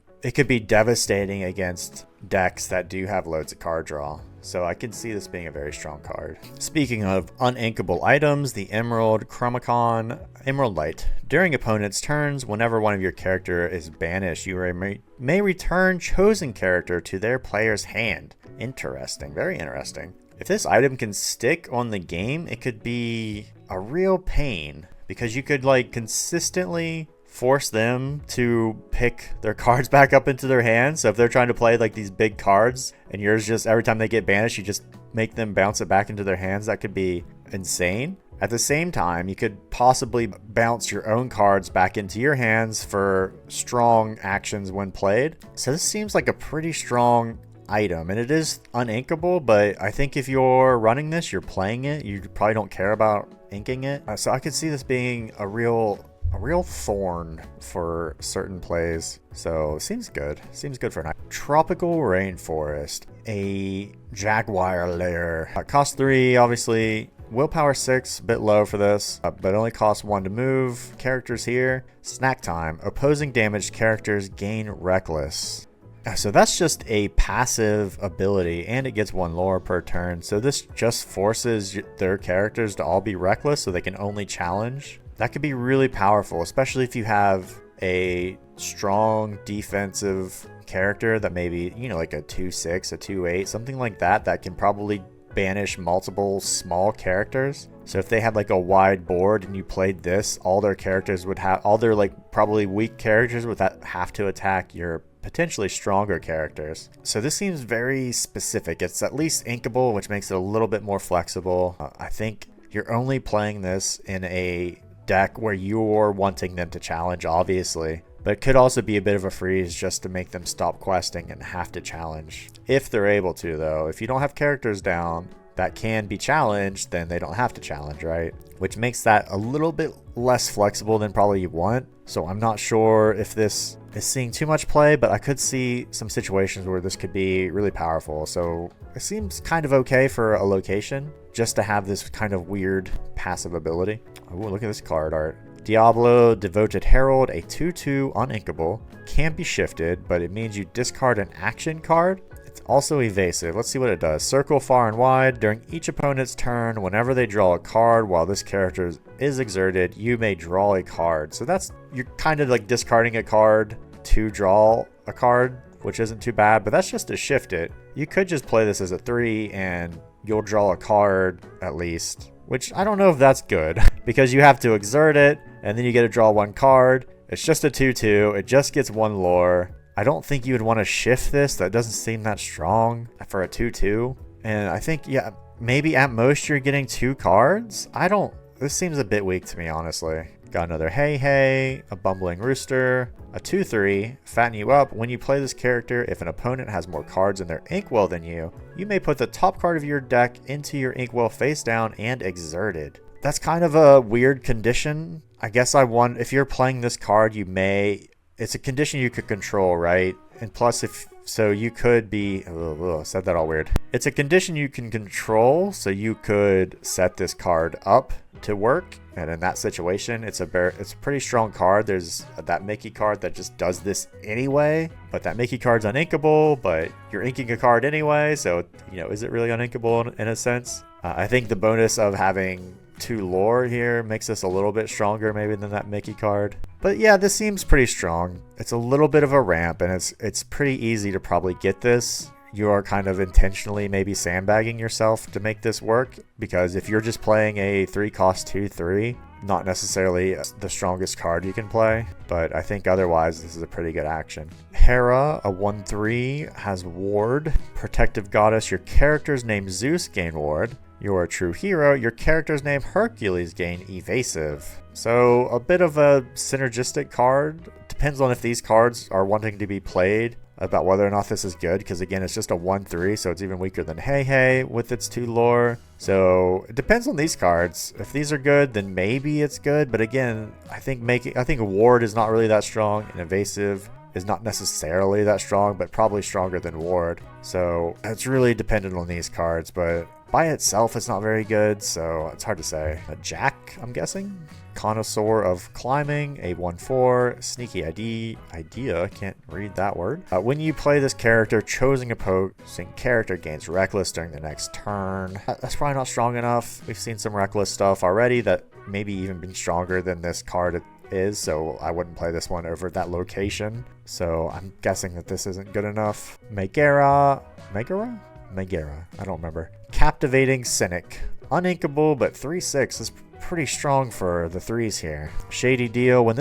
devastating against decks that do have loads of card draw. So I can see this being a very strong card. Speaking of uninkable items, the Emerald Chromacon Emerald Light. During opponent's turns, whenever one of your character is banished, you may return chosen character to their player's hand. Interesting, very interesting. If this item can stick on the game, it could be a real pain, because you could like consistently force them to pick their cards back up into their hands. So if they're trying to play like these big cards and yours just every time they get banished, you just make them bounce it back into their hands, that could be insane. At the same time, you could possibly bounce your own cards back into your hands for strong actions when played. So this seems like a pretty strong item, and it is uninkable, but I think if you're running this, you're playing it, you probably don't care about inking it. So I could see this being a real thorn for certain plays. So seems good for an item. Tropical Rainforest, a Jaguar lair. Cost 3, obviously. Willpower 6, a bit low for this, but only costs 1 to move. Characters here. Snack time. Opposing damaged characters gain Reckless. So that's just a passive ability, and it gets 1 lore per turn. So this just forces their characters to all be reckless so they can only challenge. That could be really powerful, especially if you have a strong defensive character that maybe, you know, like a 2/6, a 2/8, something like that, that can probably banish multiple small characters. So if they had like a wide board and you played this, all their characters would have, all their like probably weak characters would have to attack your potentially stronger characters. So this seems very specific. It's at least inkable, which makes it a little bit more flexible. I think you're only playing this in a deck where you're wanting them to challenge, obviously, but it could also be a bit of a freeze just to make them stop questing and have to challenge. If they're able to, though. If you don't have characters down that can be challenged, then they don't have to challenge, right? Which makes that a little bit less flexible than probably you want. So I'm not sure if this is seeing too much play, but I could see some situations where this could be really powerful. So it seems kind of okay for a location, just to have this kind of weird passive ability. Oh, look at this card art. Diablo Devoted Herald, a 2/2 uninkable. Can't be shifted, but it means you discard an action card. It's also evasive. Let's see what it does. Circle far and wide. During each opponent's turn, whenever they draw a card while this character is exerted, you may draw a card. So that's, you're kind of like discarding a card to draw a card, which isn't too bad, but that's just to shift it. You could just play this as a 3 and you'll draw a card at least, which I don't know if that's good because you have to exert it and then you get to draw 1 card. It's just a 2/2. It just gets 1 lore. I don't think you would want to shift this. That doesn't seem that strong for a 2/2. And I think, yeah, maybe at most you're getting 2 cards. I don't This seems a bit weak to me, honestly. Got another Hey Hey, a Bumbling Rooster, a 2-3, Fatten You Up. When you play this character, if an opponent has more cards in their inkwell than you may put the top card of your deck into your inkwell face down and exerted. That's kind of a weird condition. I guess if you're playing this card, it's a condition you could control, right? And plus, you could be, said that all weird. It's a condition you can control, so you could set this card up to work. And in that situation, it's a pretty strong card. There's that Mickey card that just does this anyway, but that Mickey card's uninkable, but you're inking a card anyway. So, is it really uninkable in a sense? I think the bonus of having 2 lore here makes this a little bit stronger maybe than that Mickey card. But yeah, this seems pretty strong. It's a little bit of a ramp, and it's pretty easy to probably get this. You are kind of intentionally maybe sandbagging yourself to make this work, because if you're just playing a 3-cost 2-3, not necessarily the strongest card you can play, but I think otherwise this is a pretty good action. Hera, a 1-3, has Ward. Protective Goddess, your character's name Zeus, gain Ward. You're a true hero, your character's name Hercules, gain Evasive. So a bit of a synergistic card. Depends on if these cards are wanting to be played about whether or not this is good, because again, it's just a 1-3, so it's even weaker than Hey Hey with its 2 lore. So it depends on these cards. If these are good, then maybe it's good, but again, I think Ward is not really that strong, and Evasive is not necessarily that strong, but probably stronger than Ward. So it's really dependent on these cards, but by itself, it's not very good, so it's hard to say. A Jack, I'm guessing? Connoisseur of Climbing, a 1-4, Sneaky Idea, can't read that word. When you play this character, chosen opposing character gains Reckless during the next turn. That's probably not strong enough. We've seen some Reckless stuff already that maybe even been stronger than this card is, so I wouldn't play this one over that location. So I'm guessing that this isn't good enough. Megara, I don't remember. Captivating Cynic, uninkable, but 3/6 is pretty strong for the 3s here. Shady Deal, when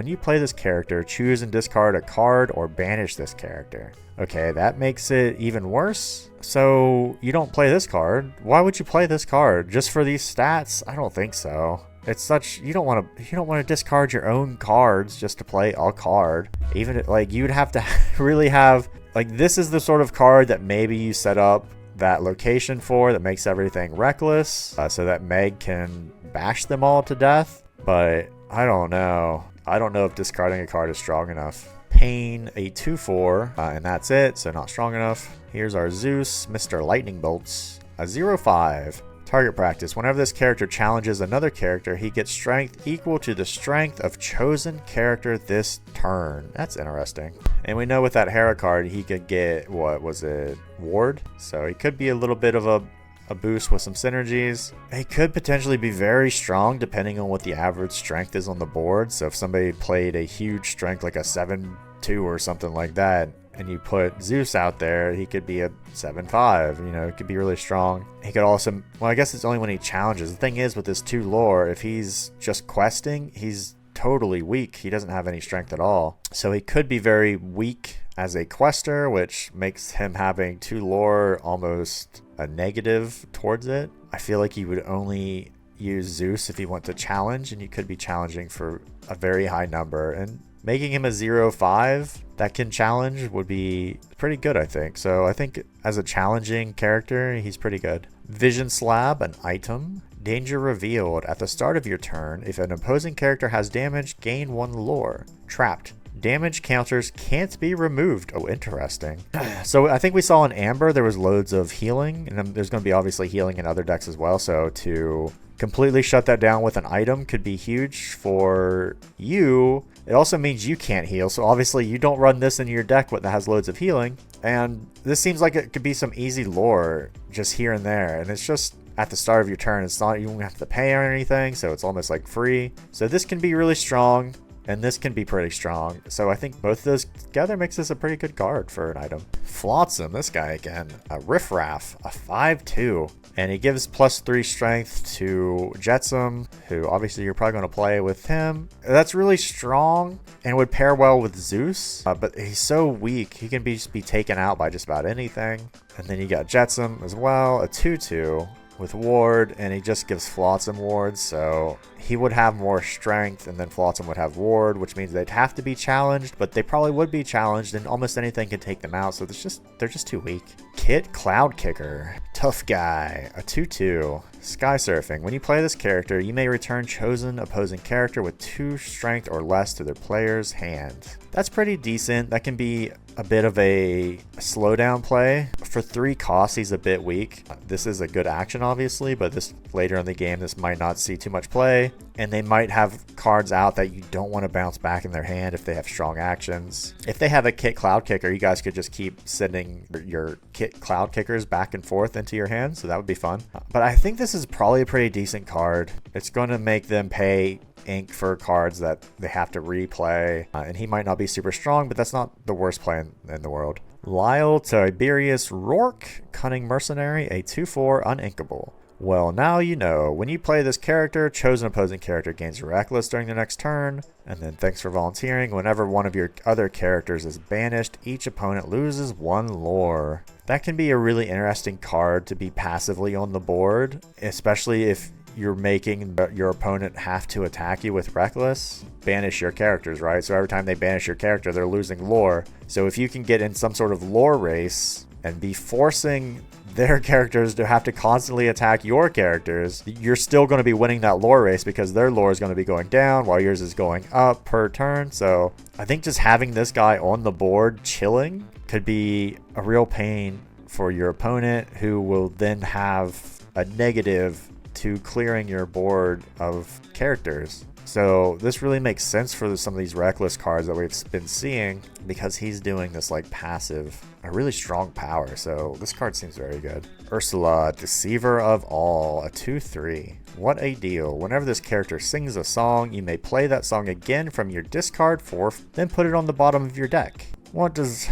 you play this character, choose and discard a card or banish this character. Okay, that makes it even worse. So you don't play this card. Why would you play this card? Just for these stats? I don't think so. You don't want to discard your own cards just to play a card. Even you'd have to really have, this is the sort of card that maybe you set up that location for, that makes everything reckless, so that Meg can bash them all to death. But I don't know. I don't know if discarding a card is strong enough. Pain, a 2-4, and that's it, so not strong enough. Here's our Zeus, Mr. Lightning Bolts, a 0-5. Target practice. Whenever this character challenges another character, he gets strength equal to the strength of chosen character this turn. That's interesting. And we know with that Hera card, he could get, what was it, Ward? So he could be a little bit of a boost with some synergies. He could potentially be very strong depending on what the average strength is on the board. So if somebody played a huge strength like a 7-2 or something like that, and you put Zeus out there, he could be a 7-5, it could be really strong. He could also, well, I guess it's only when he challenges. The thing is, with this 2 lore, if he's just questing, he's totally weak. He doesn't have any strength at all. So he could be very weak as a quester, which makes him having 2 lore almost a negative towards it. I feel like he would only use Zeus if he went to challenge, and you could be challenging for a very high number. And making him a 0-5 that can challenge would be pretty good, I think. So I think as a challenging character, he's pretty good. Vision Slab, an item. Danger revealed. At the start of your turn, if an opposing character has damage, gain 1 lore. Trapped. Damage counters can't be removed. Oh, interesting. So I think we saw in Amber there was loads of healing, and there's going to be obviously healing in other decks as well. So to completely shut that down with an item could be huge for you. It also means you can't heal, so obviously you don't run this in your deck that has loads of healing. And this seems like it could be some easy lore just here and there, and it's just at the start of your turn. It's not, you don't have to pay or anything, so it's almost like free. So this can be really strong, and this can be pretty strong. So I think both of those together makes this a pretty good card for an item. Flotsam, this guy again, a Riffraff, a 5-2. And he gives +3 strength to Jetsam, who obviously you're probably going to play with him. That's really strong and would pair well with Zeus, but he's so weak. He can just be taken out by just about anything. And then you got Jetsam as well, a 2-2. with ward, and he just gives Flotsam wards, so he would have more strength, and then Flotsam would have ward, which means they'd have to be challenged, but they probably would be challenged, and almost anything can take them out, so they're just too weak. Kit Cloud Kicker. Tough guy. A 2/2. Sky Surfing. When you play this character, you may return chosen opposing character with 2 strength or less to their player's hand. That's pretty decent. That can be a bit of a slowdown play. For 3 costs, he's a bit weak. This is a good action, obviously, but this later in the game, this might not see too much play, and they might have cards out that you don't want to bounce back in their hand if they have strong actions. If they have a Kit Cloud Kicker, you guys could just keep sending your Kit Cloud Kickers back and forth into your hand, so that would be fun. But I think this is probably a pretty decent card. It's going to make them pay ink for cards that they have to replay, and he might not be super strong, but that's not the worst play in the world. Lyle Tiberius Rourke, Cunning Mercenary, a 2/4 uninkable. Well, now you know. When you play this character, chosen opposing character gains Reckless during the next turn, and then thanks for volunteering. Whenever one of your other characters is banished, each opponent loses 1 lore. That can be a really interesting card to be passively on the board, especially if you're making your opponent have to attack you with Reckless. Banish your characters, right? So every time they banish your character, they're losing lore. So if you can get in some sort of lore race and be forcing their characters to have to constantly attack your characters, you're still going to be winning that lore race because their lore is going to be going down while yours is going up per turn. So I think just having this guy on the board chilling could be a real pain for your opponent, who will then have a negative to clearing your board of characters. So this really makes sense for some of these Reckless cards that we've been seeing, because he's doing this like passive, a really strong power. So this card seems very good. Ursula, Deceiver of All, a 2/3. What a deal. Whenever this character sings a song, you may play that song again from your discard for, then put it on the bottom of your deck.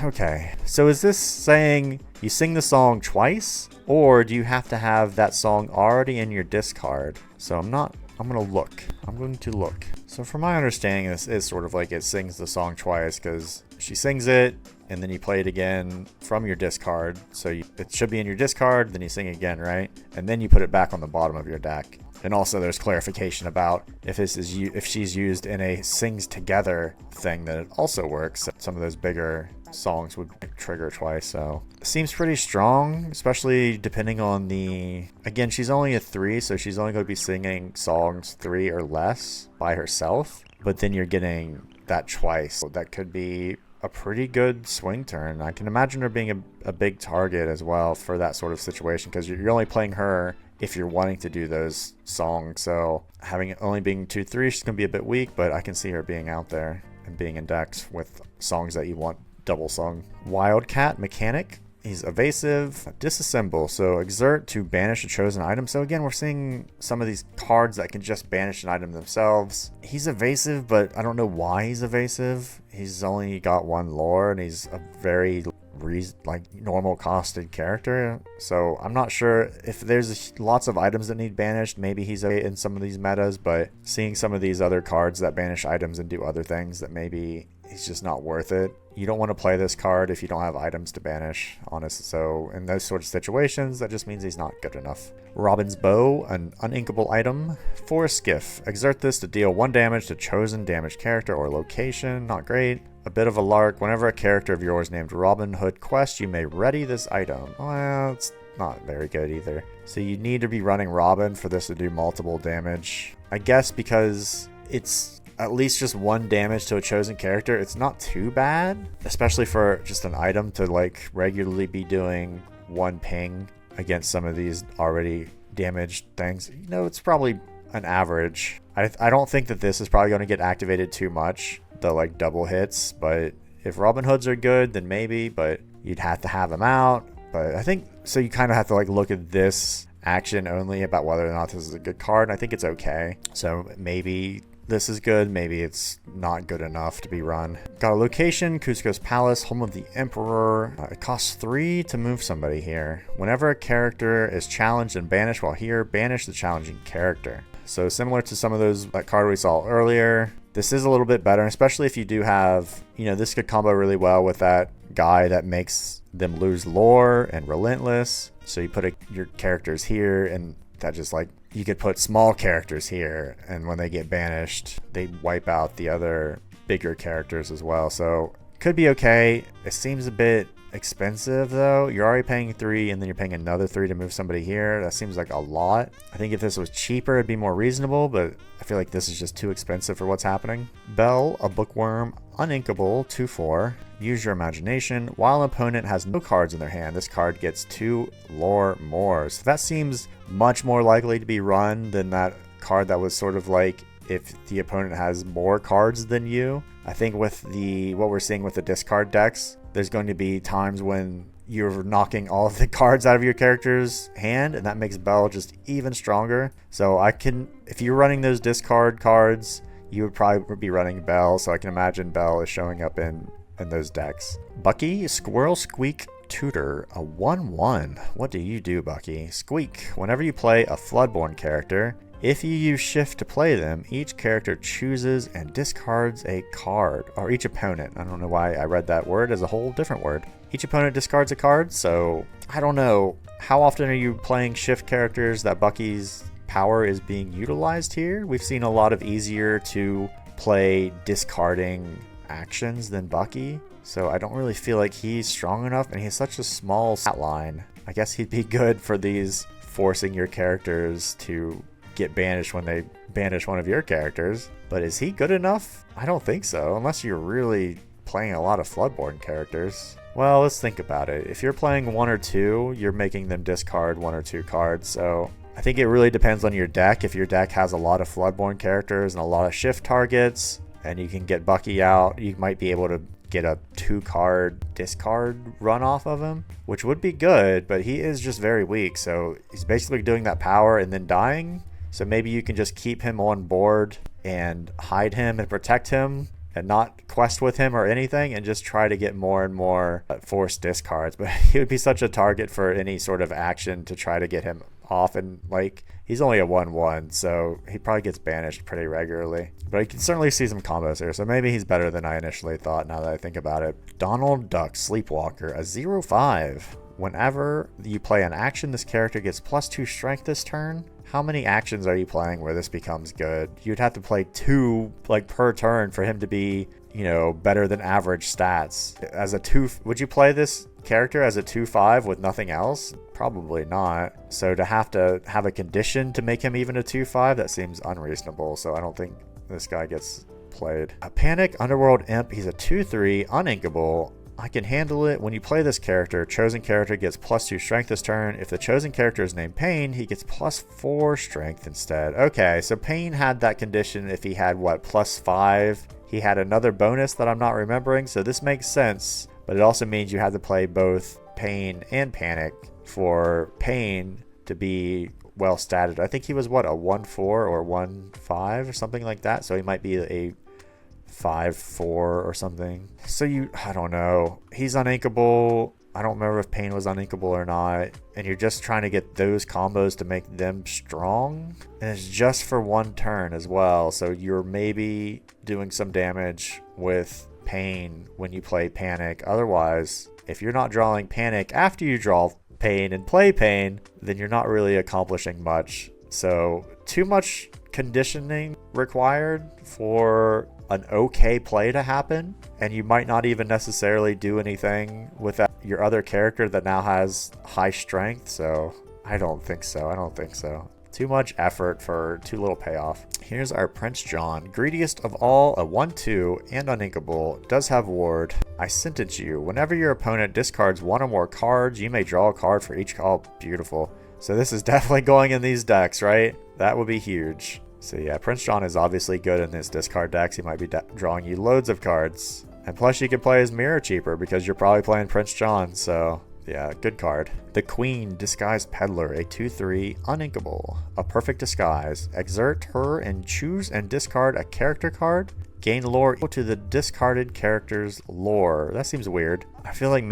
Okay, so is this saying you sing the song twice, or do you have to have that song already in your discard? So I'm going to look. So from my understanding, this is sort of like it sings the song twice, because she sings it and then you play it again from your discard. So it should be in your discard, then you sing again, right? And then you put it back on the bottom of your deck. And also there's clarification about if she's used in a sings together thing, that it also works. Some of those bigger songs would trigger twice, so it seems pretty strong, especially depending on again, she's only a 3, so she's only going to be singing songs 3 or less by herself, but then you're getting that twice. So that could be a pretty good swing turn. I can imagine her being a big target as well for that sort of situation, because you're only playing her if you're wanting to do those songs. So having it only being 2/3, she's going to be a bit weak, but I can see her being out there and being in decks with songs that you want double sung. Wildcat Mechanic. He's evasive, disassemble, so exert to banish a chosen item. So again, we're seeing some of these cards that can just banish an item themselves. He's evasive, but I don't know why he's evasive. He's only got 1 lore, and he's a very normal costed character. So I'm not sure if there's lots of items that need banished. Maybe he's in some of these metas, but seeing some of these other cards that banish items and do other things, that maybe he's just not worth it. You don't want to play this card if you don't have items to banish, honestly. So in those sorts of situations, that just means he's not good enough. Robin's Bow, an uninkable item. For a skiff, exert this to deal 1 damage to chosen damaged character or location. Not great. A bit of a lark. Whenever a character of yours named Robin Hood quests, you may ready this item. Well, it's not very good either. So you need to be running Robin for this to do multiple damage. I guess because it's at least just 1 damage to a chosen character, it's not too bad, especially for just an item to like regularly be doing 1 ping against some of these already damaged things. You know, it's probably an average. I don't think that this is probably going to get activated too much, the like double hits, but if Robin Hoods are good, then maybe, but you'd have to have them out. But I think, so you kind of have to like look at this action only about whether or not this is a good card, and I think it's okay. So maybe this is good, maybe it's not good enough to be run. Got a location, Cusco's Palace, home of the Emperor. It costs 3 to move somebody here. Whenever a character is challenged and banished while here, banish the challenging character. So similar to some of those, that card we saw earlier, this is a little bit better, especially if you do have, you know, this could combo really well with that guy that makes them lose lore and relentless. So you put your characters here, and that just like, you could put small characters here, and when they get banished, they wipe out the other bigger characters as well. So could be okay. It seems a bit expensive though. You're already paying 3 and then you're paying another 3 to move somebody here. That seems like a lot. I think if this was cheaper it'd be more reasonable, but I feel like this is just too expensive for what's happening. Bell, a bookworm, uninkable, 2/4. Use your imagination. While an opponent has no cards in their hand, this card gets 2 lore more. So that seems much more likely to be run than that card that was sort of like if the opponent has more cards than you. I think with what we're seeing with the discard decks, there's going to be times when you're knocking all of the cards out of your character's hand, and that makes Bell just even stronger. So if you're running those discard cards, you would probably be running Bell. So I can imagine Bell is showing up in those decks. Bucky, Squirrel Squeak Tutor, a 1/1. What do you do, Bucky? Squeak. Whenever you play a Floodborn character, if you use shift to play them, each character chooses and discards a card. Or each opponent. I don't know why I read that word as a whole different word. Each opponent discards a card, so I don't know. How often are you playing shift characters that Bucky's power is being utilized here? We've seen a lot of easier to play discarding actions than Bucky. So I don't really feel like he's strong enough, and he's such a small stat line. I guess he'd be good for these forcing your characters to get banished when they banish one of your characters. But is he good enough? I don't think so, unless you're really playing a lot of Floodborn characters. Well, let's think about it. If you're playing 1 or 2, you're making them discard 1 or 2 cards. So I think it really depends on your deck. If your deck has a lot of Floodborn characters and a lot of shift targets, and you can get Bucky out, you might be able to get a 2-card discard run off of him, which would be good, but he is just very weak. So he's basically doing that power and then dying. So maybe you can just keep him on board and hide him and protect him and not quest with him or anything, and just try to get more and more forced discards. But he would be such a target for any sort of action to try to get him off, and like, he's only a 1/1, so he probably gets banished pretty regularly. But you can certainly see some combos here, so maybe he's better than I initially thought now that I think about it. Donald Duck, Sleepwalker, a 0/5. Whenever you play an action, this character gets +2 strength this turn. How many actions are you playing where this becomes good? You'd have to play 2 like per turn for him to be, better than average stats. As a 2, would you play this character as a 2/5 with nothing else? Probably not. So to have a condition to make him even a 2/5, that seems unreasonable. So I don't think this guy gets played. A Panic Underworld Imp, he's a 2/3, uninkable. I can handle it. When you play this character, chosen character gets +2 strength this turn. If the chosen character is named Pain, he gets +4 strength instead. Okay, so Pain had that condition if he had, +5? He had another bonus that I'm not remembering, so this makes sense. But it also means you have to play both Pain and Panic for Pain to be well statted. I think he was, a 1/4 or 1/5 or something like that, so he might be a 5/4 or something. So I don't know. He's uninkable. I don't remember if Pain was uninkable or not. And you're just trying to get those combos to make them strong. And it's just for 1 turn as well. So you're maybe doing some damage with Pain when you play Panic. Otherwise, if you're not drawing Panic after you draw Pain and play Pain, then you're not really accomplishing much. So too much conditioning required for an okay play to happen, and you might not even necessarily do anything with your other character that now has high strength. So I don't think so. Too much effort for too little payoff. Here's our Prince John. Greediest of all, a 1/2 and uninkable. Does have ward. I sentence you. Whenever your opponent discards 1 or more cards, you may draw a card for each call. Beautiful. So this is definitely going in these decks, right? That would be huge. So yeah, Prince John is obviously good in his discard decks. He might be drawing you loads of cards. And plus you can play his mirror cheaper because you're probably playing Prince John. So yeah, good card. The Queen, Disguised Peddler, a 2/3, uninkable. A perfect disguise. Exert her and choose and discard a character card. Gain lore equal to the discarded character's lore. That seems weird. I feel like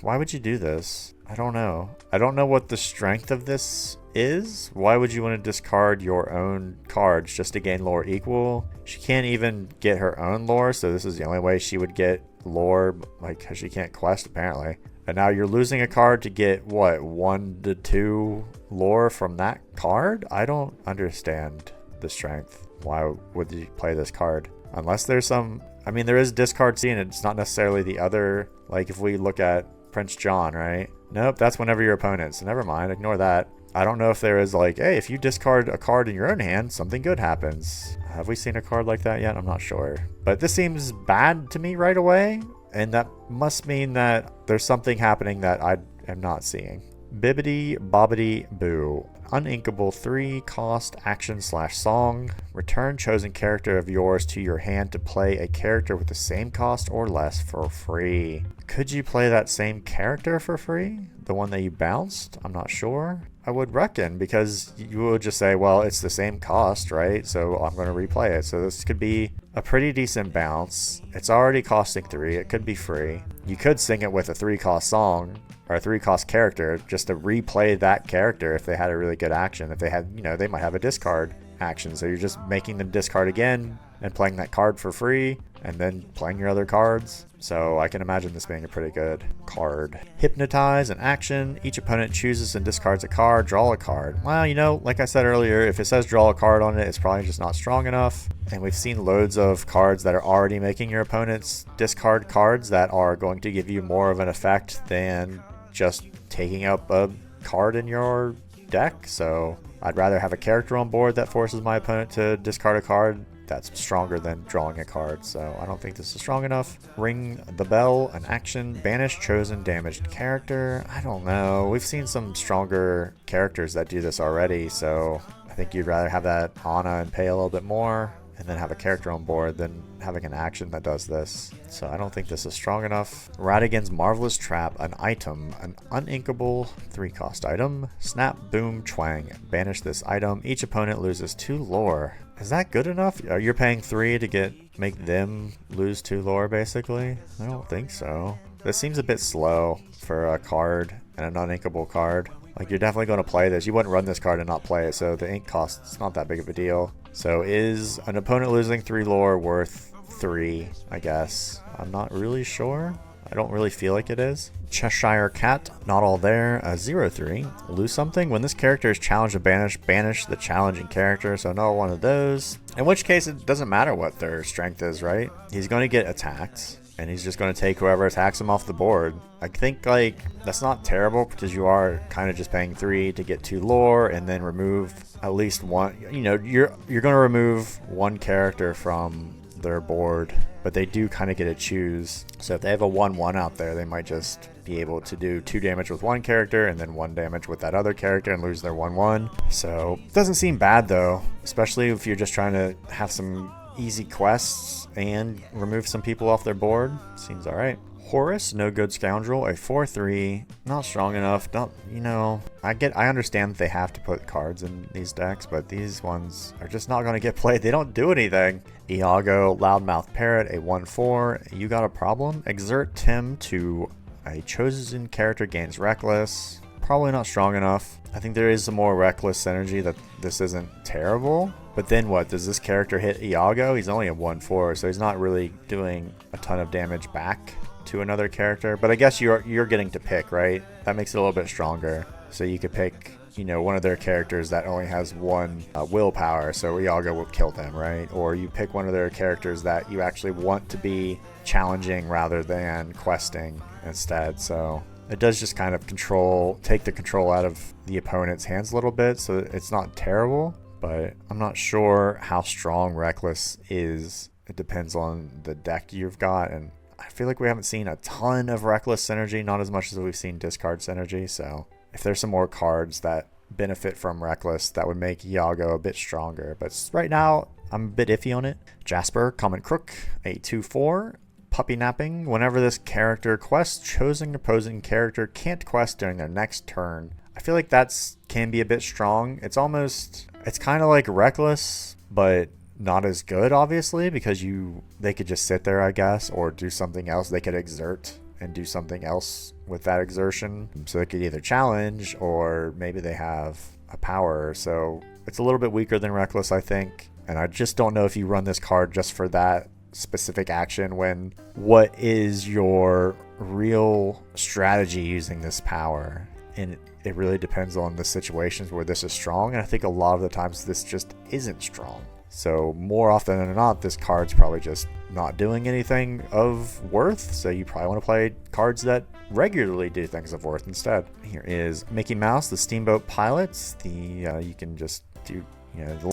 why would you do this? I don't know. I don't know what the strength of this is. Why would you want to discard your own cards just to gain lore equal? She can't even get her own lore, so this is the only way she would get lore, like, because she can't quest apparently. And now you're losing a card to get, what, 1 to 2 lore from that card? I don't understand the strength. Why would you play this card? Unless there's some... I mean, there is discard C, and it's not necessarily the other... Like, if we look at Prince John, right? Nope, that's whenever your opponent. So never mind, ignore that. I don't know if there is like, hey, if you discard a card in your own hand, something good happens. Have we seen a card like that yet? I'm not sure. But this seems bad to me right away. And that must mean that there's something happening that I am not seeing. Bibbidi Bobbidi Boo. Uninkable 3-cost action/song. Return chosen character of yours to your hand to play a character with the same cost or less for free. Could you play that same character for free? The one that you bounced? I'm not sure. I would reckon, because you would just say, well, it's the same cost, right? So I'm going to replay it. So this could be a pretty decent bounce. It's already costing 3. It could be free. You could sing it with a 3-cost song or a 3-cost character just to replay that character if they had a really good action. If they had, you know, they might have a discard action. So you're just making them discard again and playing that card for free and then playing your other cards. So I can imagine this being a pretty good card. Hypnotize an action. Each opponent chooses and discards a card. Draw a card. Well, you know, like I said earlier, if it says draw a card on it, it's probably just not strong enough. And we've seen loads of cards that are already making your opponents discard cards that are going to give you more of an effect than just taking up a card in your deck. So I'd rather have a character on board that forces my opponent to discard a card that's stronger than drawing a card. So I don't think this is strong enough. Ring the bell, an action. Banish chosen damaged character. I don't know. We've seen some stronger characters that do this already, so I think you'd rather have that Ana and pay a little bit more and then have a character on board than having an action that does this. So I don't think this is strong enough. Radigan's Marvelous Trap, an item, an uninkable 3-cost item. Snap, boom, twang. Banish this item. Each opponent loses 2 lore. Is that good enough? Are you paying 3 to make them lose 2 lore, basically? I don't think so. This seems a bit slow for a card and an uninkable card. Like, you're definitely going to play this. You wouldn't run this card and not play it, so the ink cost is not that big of a deal. So is an opponent losing 3 lore worth 3, I guess? I'm not really sure. I don't really feel like it is. Cheshire Cat, not all there. 0-3. Lose something. When this character is challenged to banish the challenging character. So not one of those. In which case, it doesn't matter what their strength is, right? He's going to get attacked, and he's just going to take whoever attacks him off the board. I think, like, that's not terrible because you are kind of just paying 3 to get 2 lore and then remove at least one. You know, you're going to remove one character from their board, but they do kind of get to choose. So if they have a 1-1 out there, they might just be able to do 2 damage with one character and then 1 damage with that other character and lose their 1-1. So it doesn't seem bad though, especially if you're just trying to have some easy quests and remove some people off their board. Seems all right. Horus, No Good Scoundrel, a 4-3, not strong enough. Don't, you know, I understand that they have to put cards in these decks, but these ones are just not going to get played. They don't do anything. Iago, Loudmouth Parrot, a 1-4. You got a problem? Exert Tim to a chosen character gains Reckless. Probably not strong enough. I think there is some more Reckless synergy that this isn't terrible. But then what? Does this character hit Iago? He's only a 1-4, so he's not really doing a ton of damage back to another character. But I guess you're getting to pick, right? That makes it a little bit stronger. So you could pick, you know, one of their characters that only has 1 willpower, so Iago will kill them, right? Or you pick one of their characters that you actually want to be challenging rather than questing instead. So it does just kind of take the control out of the opponent's hands a little bit, so it's not terrible. But I'm not sure how strong Reckless is. It depends on the deck you've got, and I feel like we haven't seen a ton of Reckless synergy, not as much as we've seen discard synergy. So if there's some more cards that benefit from Reckless, that would make Iago a bit stronger. But right now, I'm a bit iffy on it. Jasper, Common Crook, 8-2-4. Puppy Napping. Whenever this character quests, chosen opposing character can't quest during their next turn. I feel like that's can be a bit strong. It's kind of like Reckless, but not as good, obviously, because they could just sit there, I guess, or do something else. They could exert and do something else with that exertion. So they could either challenge, or maybe they have a power. So it's a little bit weaker than Reckless, I think. And I just don't know if you run this card just for that specific action when what is your real strategy using this power? And it really depends on the situations where this is strong, and I think a lot of the times this just isn't strong. So more often than not, this card's probably just not doing anything of worth, so you probably want to play cards that regularly do things of worth instead. Here is Mickey Mouse, the Steamboat Pilots. You can just do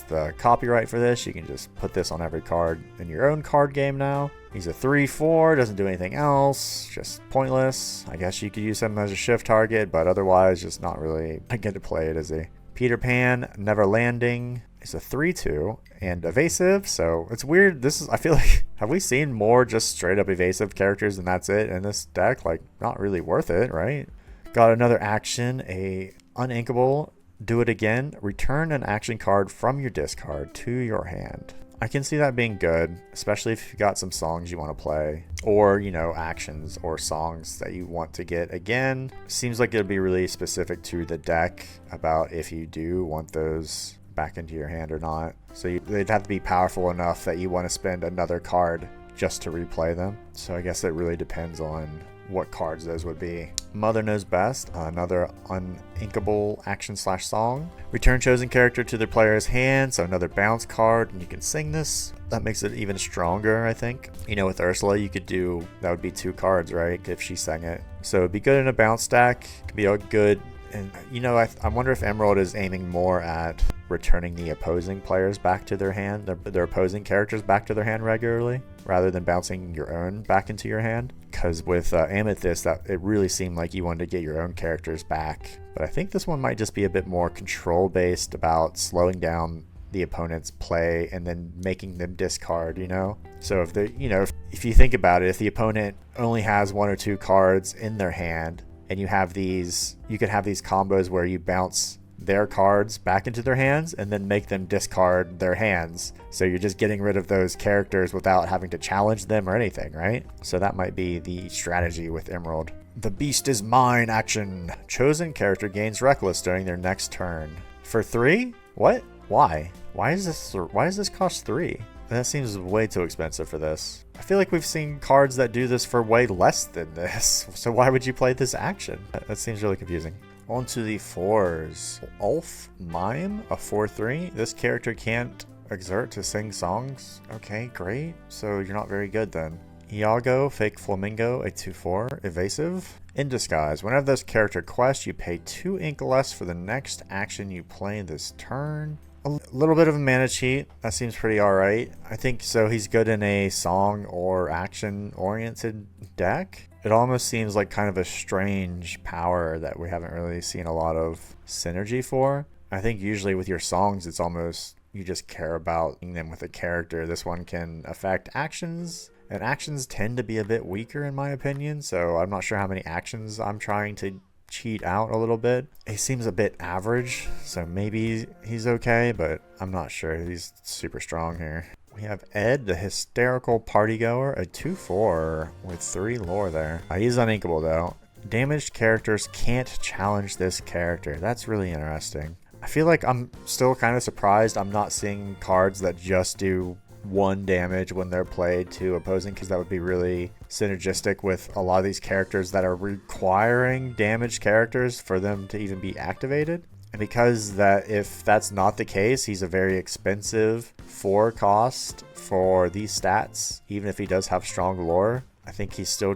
the copyright for this. You can just put this on every card in your own card game now. He's a 3/4, doesn't do anything else, just pointless. I guess you could use him as a shift target, but otherwise just not really get to play it, is he? Peter Pan, Never Landing, is a 3/2 and evasive, so it's weird. I feel like, have we seen more just straight up evasive characters and that's it in this deck? Like, not really worth it, right? Got another action, a uninkable. Do it again. Return an action card from your discard to your hand. I can see that being good, especially if you've got some songs you want to play, or, actions or songs that you want to get again. Seems like it'd be really specific to the deck about if you do want those back into your hand or not. So they'd have to be powerful enough that you want to spend another card just to replay them. So I guess it really depends on what cards those would be. Mother Knows Best, another uninkable action/song. Return chosen character to their player's hand, so another bounce card, and you can sing this. That makes it even stronger, I think. With Ursula, you could do, that would be 2 cards, right, if she sang it. So it'd be good in a bounce stack, could be a good, and I wonder if Emerald is aiming more at returning the opposing players back to their hand, their opposing characters back to their hand regularly, rather than bouncing your own back into your hand. Because with Amethyst, that it really seemed like you wanted to get your own characters back. But I think this one might just be a bit more control based about slowing down the opponent's play and then making them discard, So if if you think about it, if the opponent only has 1 or 2 cards in their hand, and you could have these combos where you bounce their cards back into their hands and then make them discard their hands. So you're just getting rid of those characters without having to challenge them or anything, right? So that might be the strategy with Emerald. The Beast is Mine action. Chosen character gains Reckless during their next turn. For 3? What? Why? Why does this cost 3? That seems way too expensive for this. I feel like we've seen cards that do this for way less than this. So why would you play this action? That seems really confusing. On to the 4s. Ulf Mime, a 4/3. This character can't exert to sing songs. Okay, great. So you're not very good then. Iago, Fake Flamingo, a 2/4. Evasive. In Disguise. Whenever this character quests, you pay 2 ink less for the next action you play this turn. A little bit of a mana cheat. That seems pretty alright. I think so. He's good in a song or action oriented deck. It almost seems like kind of a strange power that we haven't really seen a lot of synergy for. I think usually with your songs, it's almost you just care about them with a character. This one can affect actions, and actions tend to be a bit weaker in my opinion. So I'm not sure how many actions I'm trying to cheat out a little bit. He seems a bit average, so maybe he's okay, but I'm not sure. He's super strong here. We have Ed, the Hysterical Partygoer, a 2/4 with 3 lore there. He's uninkable though. Damaged characters can't challenge this character. That's really interesting. I feel like I'm still kind of surprised I'm not seeing cards that just do 1 damage when they're played to opposing, because that would be really synergistic with a lot of these characters that are requiring damaged characters for them to even be activated. And because if that's not the case, he's a very expensive 4 cost for these stats. Even if he does have strong lore, I think he's still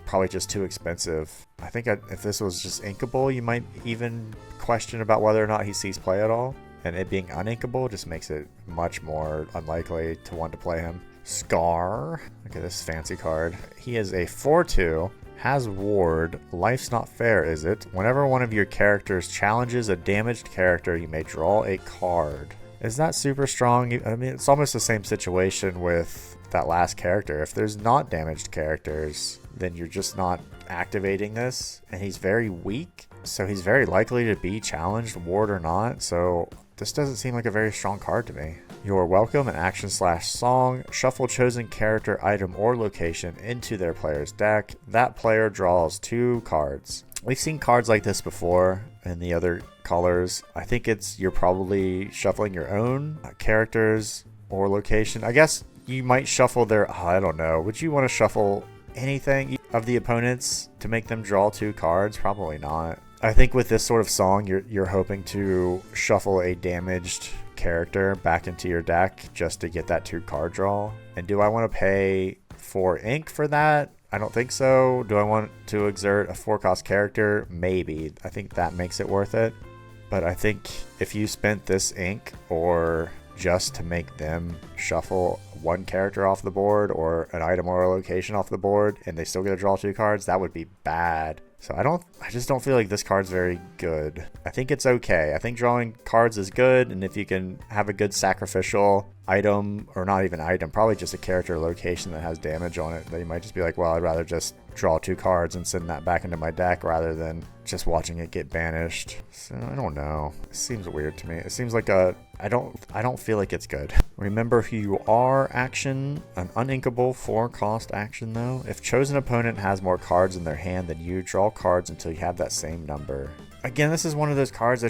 probably just too expensive. I think if this was just inkable, you might even question about whether or not he sees play at all. And it being uninkable just makes it much more unlikely to want to play him. Scar. Look at this fancy card. He is a 4/2. Has Ward. Life's Not Fair, is it? Whenever one of your characters challenges a damaged character, you may draw a card. Is that super strong? I mean, it's almost the same situation with that last character. If there's not damaged characters, then you're just not activating this. And he's very weak, so he's very likely to be challenged, Ward or not. So this doesn't seem like a very strong card to me. You're welcome, an action/song. Shuffle chosen character, item, or location into their player's deck. That player draws 2 cards. We've seen cards like this before in the other colors. I think you're probably shuffling your own characters or location. I guess you might shuffle their, oh, I don't know. Would you want to shuffle anything of the opponents to make them draw 2 cards? Probably not. I think with this sort of song, you're hoping to shuffle a damaged character back into your deck just to get that 2 card draw. And do I want to pay 4 ink for that? I don't think so. Do I want to exert a 4-cost character? Maybe. I think that makes it worth it. But I think if you spent this ink or just to make them shuffle 1 character off the board or an item or a location off the board and they still get to draw 2 cards, that would be bad. So I just don't feel like this card's very good. I think it's okay. I think drawing cards is good, and if you can have a good sacrificial item, or not even item, probably just a character or location that has damage on it, that you might just be like, well, I'd rather just draw 2 cards and send that back into my deck rather than just watching it get banished. So I don't know. It seems weird to me. It seems like I don't feel like it's good. Remember who you are action, an uninkable 4-cost action though. If chosen opponent has more cards in their hand than you, draw cards until you have that same number. Again, this is one of those cards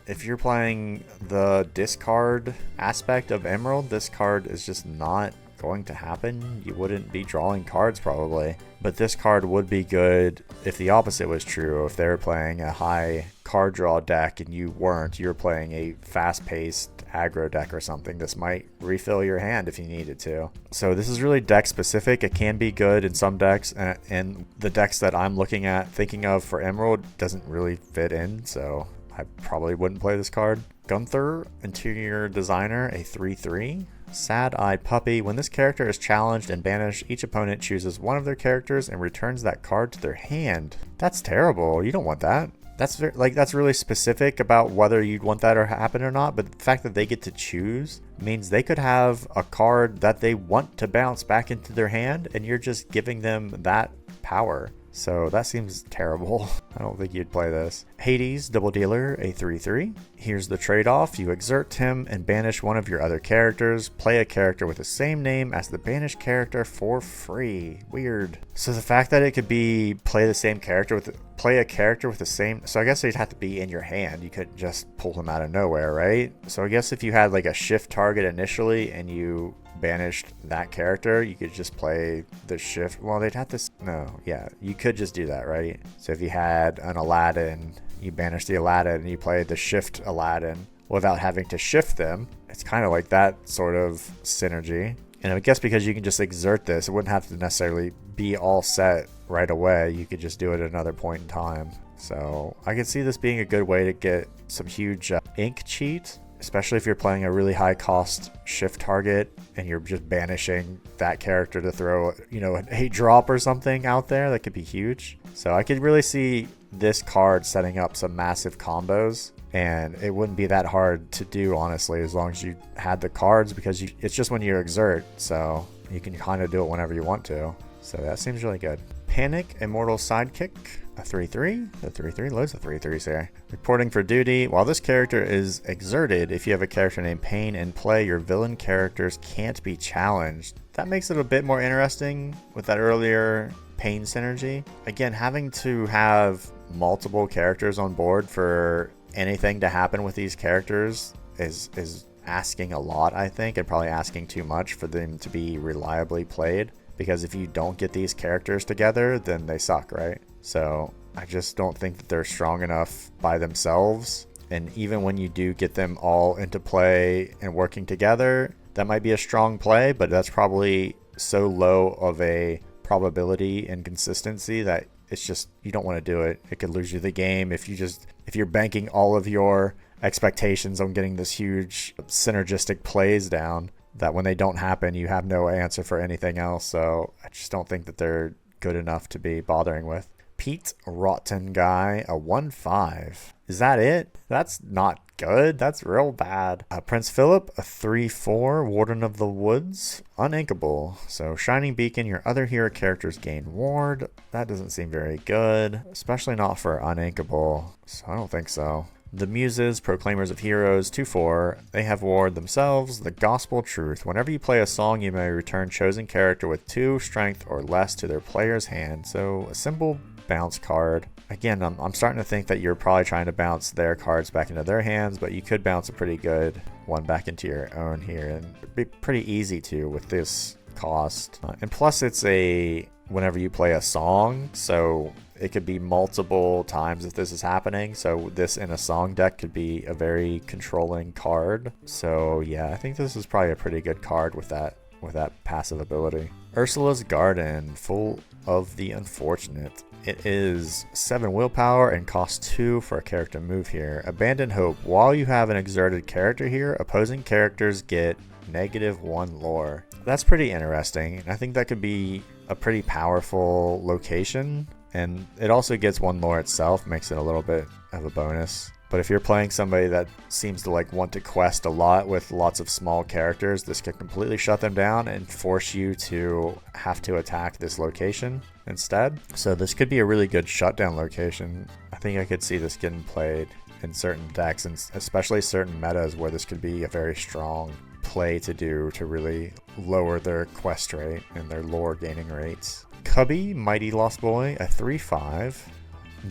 if you're playing the discard aspect of Emerald, this card is just not going to happen. You wouldn't be drawing cards probably, but this card would be good if the opposite was true. If they were playing a high card draw deck and you weren't, you're playing a fast-paced aggro deck or something, this might refill your hand if you needed to. So this is really deck specific. It can be good in some decks, and the decks that I'm looking at thinking of for Emerald doesn't really fit in, so I probably wouldn't play this card. Gunther, Interior Designer, a 3/3. Sad-Eyed Puppy. When this character is challenged and banished, each opponent chooses one of their characters and returns that card to their hand. That's terrible. You don't want that. That's really specific about whether you'd want that to happen or not, but the fact that they get to choose means they could have a card that they want to bounce back into their hand, and you're just giving them that power. So that seems terrible. I don't think you'd play this. Hades, Double Dealer, a 3/3. Here's the trade-off. You exert him and banish one of your other characters. Play a character with the same name as the banished character for free. Weird. So the fact that it could be play a character with the same, so I guess they'd have to be in your hand. You couldn't just pull them out of nowhere, right? So I guess if you had like a shift target initially and you banished that character, you could just play the shift. Well, they'd have to, no, yeah, you could just do that, right? So if you had an Aladdin, you banished the Aladdin and you played the shift Aladdin without having to shift them. It's kind of like that sort of synergy. And I guess because you can just exert this, it wouldn't have to necessarily be all set right away. You could just do it at another point in time. So I could see this being a good way to get some huge ink cheat, especially if you're playing a really high cost shift target and you're just banishing that character to throw, a drop or something out there. That could be huge. So I could really see this card setting up some massive combos, and it wouldn't be that hard to do, honestly, as long as you had the cards, because it's just when you exert, so you can kind of do it whenever you want to. So that seems really good. Panic, Immortal Sidekick, a 3/3. The 3/3, loads of 3/3s here. Reporting for duty. While this character is exerted, if you have a character named Pain in play, your villain characters can't be challenged. That makes it a bit more interesting with that earlier Pain synergy. Again, having to have multiple characters on board for anything to happen with these characters is asking a lot, I think, and probably asking too much for them to be reliably played. Because if you don't get these characters together, then they suck, right? So I just don't think that they're strong enough by themselves. And even when you do get them all into play and working together, that might be a strong play, but that's probably so low of a probability and consistency that it's just, you don't want to do it. It could lose you the game if you're banking all of your expectations on getting this huge synergistic plays down, that when they don't happen, you have no answer for anything else. So I just don't think that they're good enough to be bothering with. Pete Rotten Guy, a 1/5. Is that it? That's not good. That's real bad. Prince Philip, a 3/4. Warden of the Woods, uninkable. So Shining Beacon, your other hero characters gain ward. That doesn't seem very good, especially not for uninkable. So I don't think so. The Muses, Proclaimers of Heroes, 2/4. They have ward themselves. The Gospel Truth. Whenever you play a song, you may return chosen character with 2 strength or less to their player's hand. So a simple bounce card. Again, I'm starting to think that you're probably trying to bounce their cards back into their hands, but you could bounce a pretty good one back into your own here, and it'd be pretty easy to with this cost. And plus it's whenever you play a song, so it could be multiple times if this is happening. So this in a song deck could be a very controlling card. So yeah, I think this is probably a pretty good card with that passive ability. Ursula's Garden, full of the unfortunate. It is 7 willpower and costs 2 for a character move here. Abandon Hope. While you have an exerted character here, opposing characters get -1 lore. That's pretty interesting. I think that could be a pretty powerful location, and it also gets 1 lore itself, makes it a little bit of a bonus. But if you're playing somebody that seems to like want to quest a lot with lots of small characters, this could completely shut them down and force you to have to attack this location instead. So this could be a really good shutdown location. I think I could see this getting played in certain decks, and especially certain metas where this could be a very strong play to do to really lower their quest rate and their lore gaining rates. Cubby, Mighty Lost Boy, a 3/5.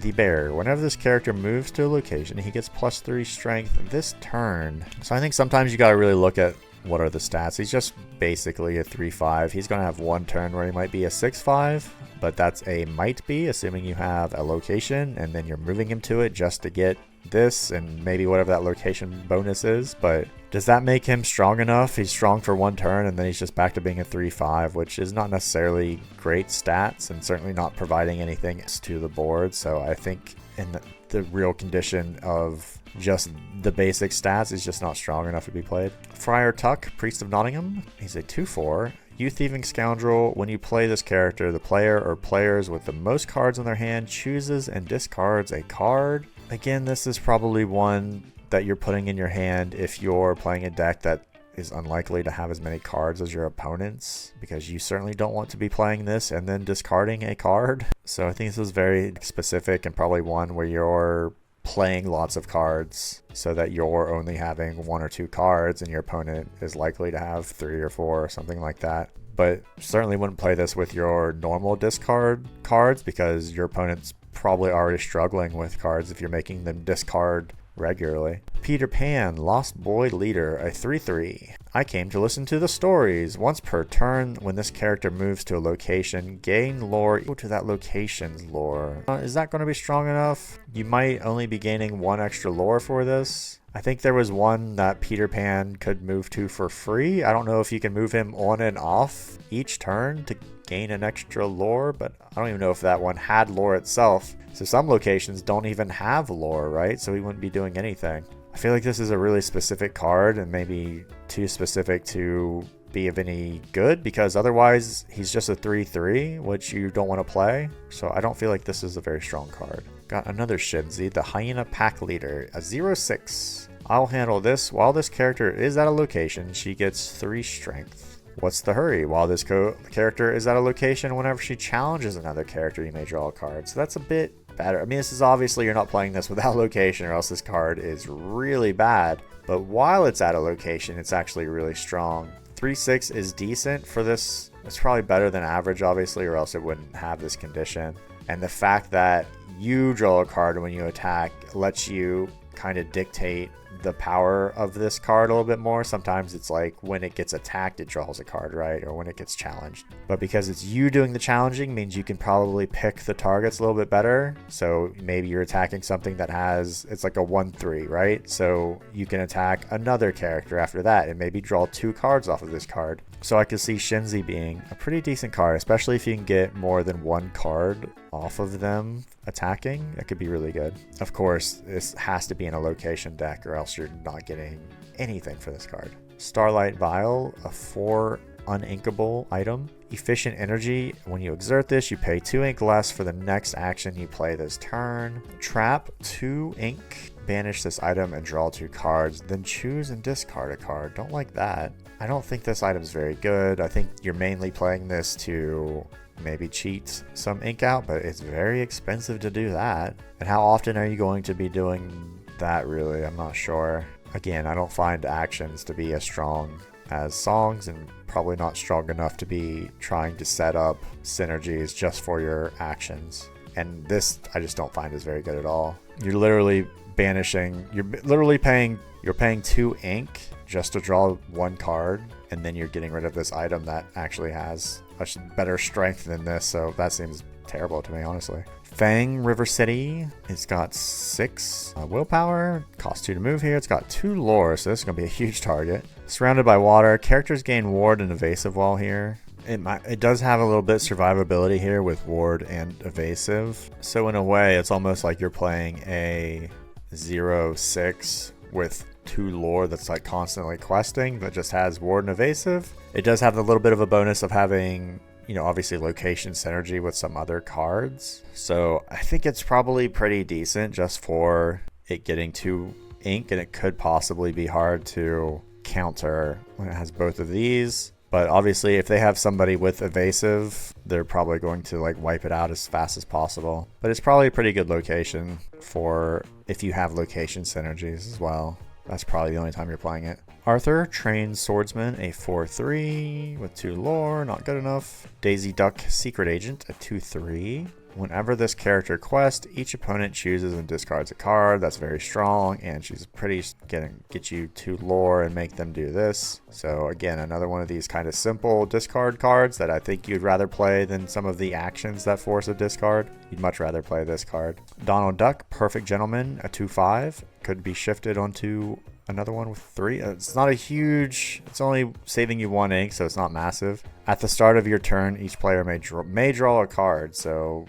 The Bear. Whenever this character moves to a location, he gets +3 strength this turn. So I think sometimes you got to really look at what are the stats. He's just basically a 3/5. He's going to have 1 turn where he might be a 6/5, but that's a might be, assuming you have a location and then you're moving him to it just to get this and maybe whatever that location bonus is. But does that make him strong enough? He's strong for 1 turn and then he's just back to being a 3/5, which is not necessarily great stats and certainly not providing anything to the board. So I think in the real condition of just the basic stats, is just not strong enough to be played. Friar Tuck, Priest of Nottingham. He's a 2/4. You Thieving Scoundrel. When you play this character, the player or players with the most cards in their hand chooses and discards a card. Again, this is probably one that you're putting in your hand if you're playing a deck that is unlikely to have as many cards as your opponents, because you certainly don't want to be playing this and then discarding a card. So I think this is very specific and probably one where you're playing lots of cards so that you're only having 1 or 2 cards and your opponent is likely to have 3 or 4 or something like that. But certainly wouldn't play this with your normal discard cards, because your opponent's probably already struggling with cards if you're making them discard regularly. Peter Pan, Lost Boy Leader, a 3/3. I came to listen to the stories. Once per turn, when this character moves to a location, gain lore equal to that location's lore. Is that going to be strong enough? You might only be gaining 1 extra lore for this. I think there was one that Peter Pan could move to for free. I don't know if you can move him on and off each turn to gain an extra lore, but I don't even know if that one had lore itself. So some locations don't even have lore, right? So he wouldn't be doing anything. I feel like this is a really specific card and maybe too specific to be of any good, because otherwise he's just a 3/3, which you don't want to play. So I don't feel like this is a very strong card. Got another Shinzi, the Hyena Pack Leader, a 0/6. I'll handle this. While this character is at a location, she gets 3 strength. What's the hurry? While this character is at a location, whenever she challenges another character, you may draw a card. So that's a bit better. I mean, this is obviously, you're not playing this without location, or else this card is really bad. But while it's at a location, it's actually really strong. 3/6 is decent for this. It's probably better than average, obviously, or else it wouldn't have this condition. And the fact that you draw a card when you attack lets you kind of dictate the power of this card a little bit more. Sometimes it's like when it gets attacked, it draws a card, right? Or when it gets challenged. But because it's you doing the challenging, means you can probably pick the targets a little bit better. So maybe you're attacking something that has, it's like a 1/3, right? So you can attack another character after that and maybe draw 2 cards off of this card. So I could see Shinzi being a pretty decent card, especially if you can get more than 1 card off of them attacking. That could be really good. Of course, this has to be in a location deck, or else you're not getting anything for this card. Starlight Vial, a 4 uninkable item. Efficient Energy. When you exert this, you pay 2 ink less for the next action you play this turn. Trap, 2 ink. Banish this item and draw 2 cards, then choose and discard a card. Don't like that. I don't think this item's very good. I think you're mainly playing this to maybe cheat some ink out, but it's very expensive to do that. And how often are you going to be doing that, really? I'm not sure. Again, I don't find actions to be as strong as songs, and probably not strong enough to be trying to set up synergies just for your actions. And this I just don't find is very good at all. You're literally banishing. You're literally paying 2 ink just to draw 1 card, and then you're getting rid of this item that actually has a better strength than this. So that seems terrible to me, honestly. Fang River City. It's got 6 willpower, costs 2 to move here. It's got 2 lore, so this is going to be a huge target. Surrounded by water. Characters gain ward and evasive while here. It does have a little bit survivability here with ward and evasive. So in a way, it's almost like you're playing a 0/6 with 2 lore that's like constantly questing, but just has ward and evasive. It does have a little bit of a bonus of having, you know, obviously location synergy with some other cards. So I think it's probably pretty decent just for it getting 2 ink, and it could possibly be hard to counter when it has both of these. But obviously if they have somebody with evasive, they're probably going to like wipe it out as fast as possible. But it's probably a pretty good location for if you have location synergies as well. That's probably the only time you're playing it. Arthur, Trained Swordsman, a 4/3 with 2 lore, not good enough. Daisy Duck, Secret Agent, a 2/3. Whenever this character quests, each opponent chooses and discards a card. That's very strong, and she's pretty get you 2 lore and make them do this. So again, another one of these kind of simple discard cards that I think you'd rather play than some of the actions that force a discard. You'd much rather play this card. Donald Duck, Perfect Gentleman, a 2/5. Could be shifted onto another one with 3. It's not a huge, it's only saving you 1 ink, so it's not massive. At the start of your turn, each player may draw a card, so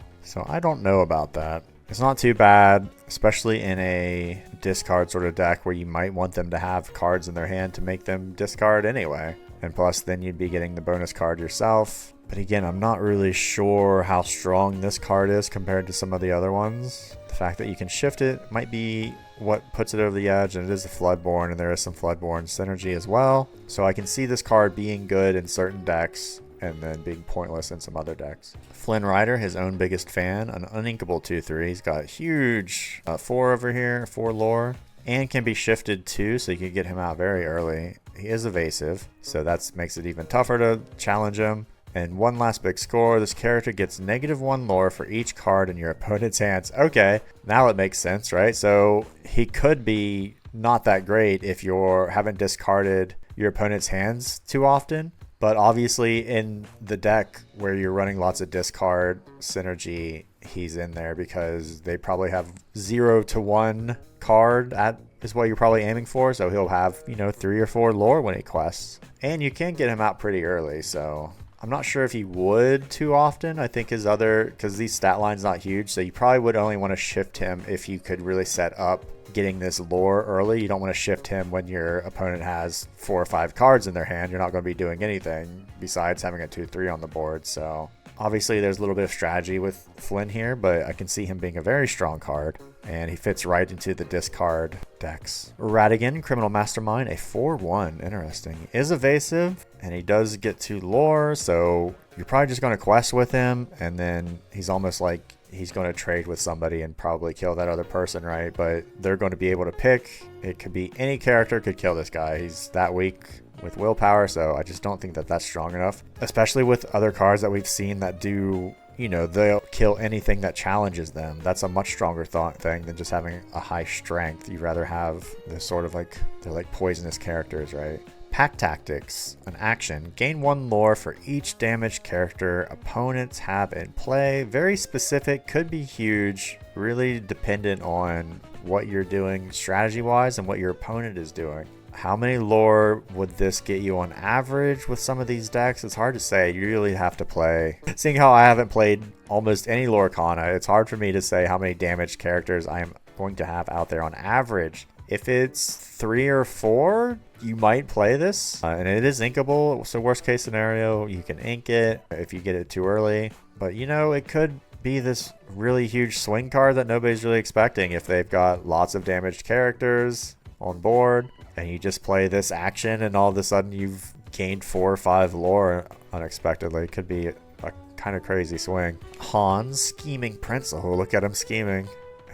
I don't know about that. It's not too bad, especially in a discard sort of deck where you might want them to have cards in their hand to make them discard anyway. And plus then you'd be getting the bonus card yourself. But again, I'm not really sure how strong this card is compared to some of the other ones. The fact that you can shift it might be what puts it over the edge, and it is a Floodborn, and there is some Floodborn synergy as well. So I can see this card being good in certain decks and then being pointless in some other decks. Flynn Rider, his own biggest fan, an uninkable 2/3. He's got huge 4 over here, 4 lore, and can be shifted too, so you can get him out very early. He is evasive, so that makes it even tougher to challenge him. And one last big score, this character gets -1 lore for each card in your opponent's hands. Okay, now it makes sense, right? So he could be not that great if you haven't discarded your opponent's hands too often. But obviously in the deck where you're running lots of discard synergy, he's in there because they probably have 0 to 1 card is what you're probably aiming for. So he'll have, you know, 3 or 4 lore when he quests. And you can get him out pretty early, so I'm not sure if he would too often. I think because these stat line's not huge, so you probably would only want to shift him if you could really set up getting this lore early. You don't want to shift him when your opponent has 4 or 5 cards in their hand. You're not going to be doing anything besides having a 2/3 on the board. So obviously there's a little bit of strategy with Flynn here, but I can see him being a very strong card, and he fits right into the discard decks. Radigan, Criminal Mastermind, a 4/1. Interesting. He is evasive, and he does get 2 lore, so you're probably just going to quest with him, and then he's almost like he's going to trade with somebody and probably kill that other person, right? But they're going to be able to pick. It could be any character could kill this guy. He's that weak with willpower, so I just don't think that that's strong enough, especially with other cards that we've seen that do, you know, they'll kill anything that challenges them. That's a much stronger thing than just having a high strength. You'd rather have this sort of like, they're like poisonous characters, right? Pack Tactics, an action. Gain 1 lore for each damaged character opponents have in play. Very specific, could be huge, really dependent on what you're doing strategy-wise and what your opponent is doing. How many lore would this get you on average with some of these decks? It's hard to say. You really have to play. Seeing how I haven't played almost any Lorcana, it's hard for me to say how many damaged characters I am going to have out there on average. If it's 3 or 4, you might play this, and it is inkable. So worst case scenario, you can ink it if you get it too early. But you know, it could be this really huge swing card that nobody's really expecting if they've got lots of damaged characters on board, and you just play this action, and all of a sudden you've gained 4 or 5 lore unexpectedly. It could be a kind of crazy swing. Hans, Scheming Prince. Oh, look at him scheming.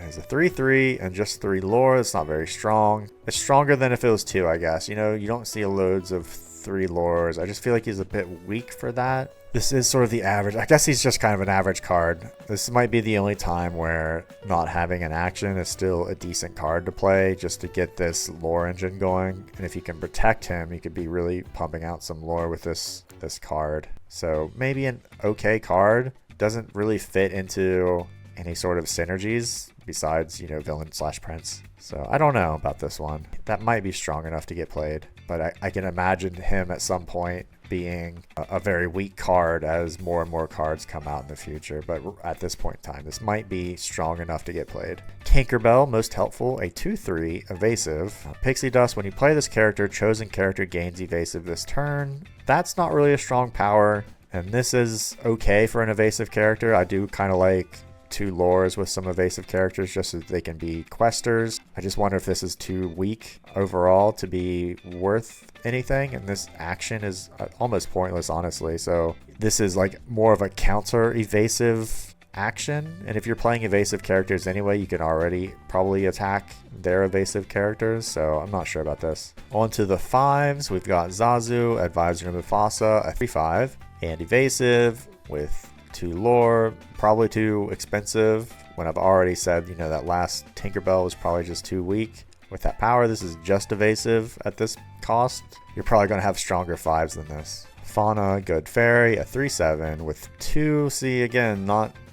It's a 3/3 and just 3 lore. It's not very strong. It's stronger than if it was 2, I guess. You know, you don't see loads of 3 lures. I just feel like he's a bit weak for that. This is sort of the average. I guess he's just kind of an average card. This might be the only time where not having an action is still a decent card to play just to get this lore engine going. And if you can protect him, you could be really pumping out some lore with this card. So maybe an okay card. Doesn't really fit into any sort of synergies besides, you know, villain / prince. So I don't know about this one. That might be strong enough to get played, but I can imagine him at some point being a very weak card as more and more cards come out in the future. But at this point in time, this might be strong enough to get played. Tinkerbell, most helpful, a 2/3 evasive. Pixie Dust, when you play this character, chosen character gains evasive this turn. That's not really a strong power, and this is okay for an evasive character. I do kind of like 2 lures with some evasive characters just so they can be questers. I just wonder if this is too weak overall to be worth anything, and this action is almost pointless, honestly. So this is like more of a counter evasive action, and if you're playing evasive characters anyway, you can already probably attack their evasive characters, so I'm not sure about this. On to the 5s, we've got Zazu, Advisor Mufasa, a 3/5, and evasive with 2 lore, probably too expensive when I've already said, you know, that last Tinkerbell was probably just too weak. With that power, this is just evasive at this cost. You're probably going to have stronger 5s than this. Fauna, Good Fairy, a 3/7 with 2. See, again,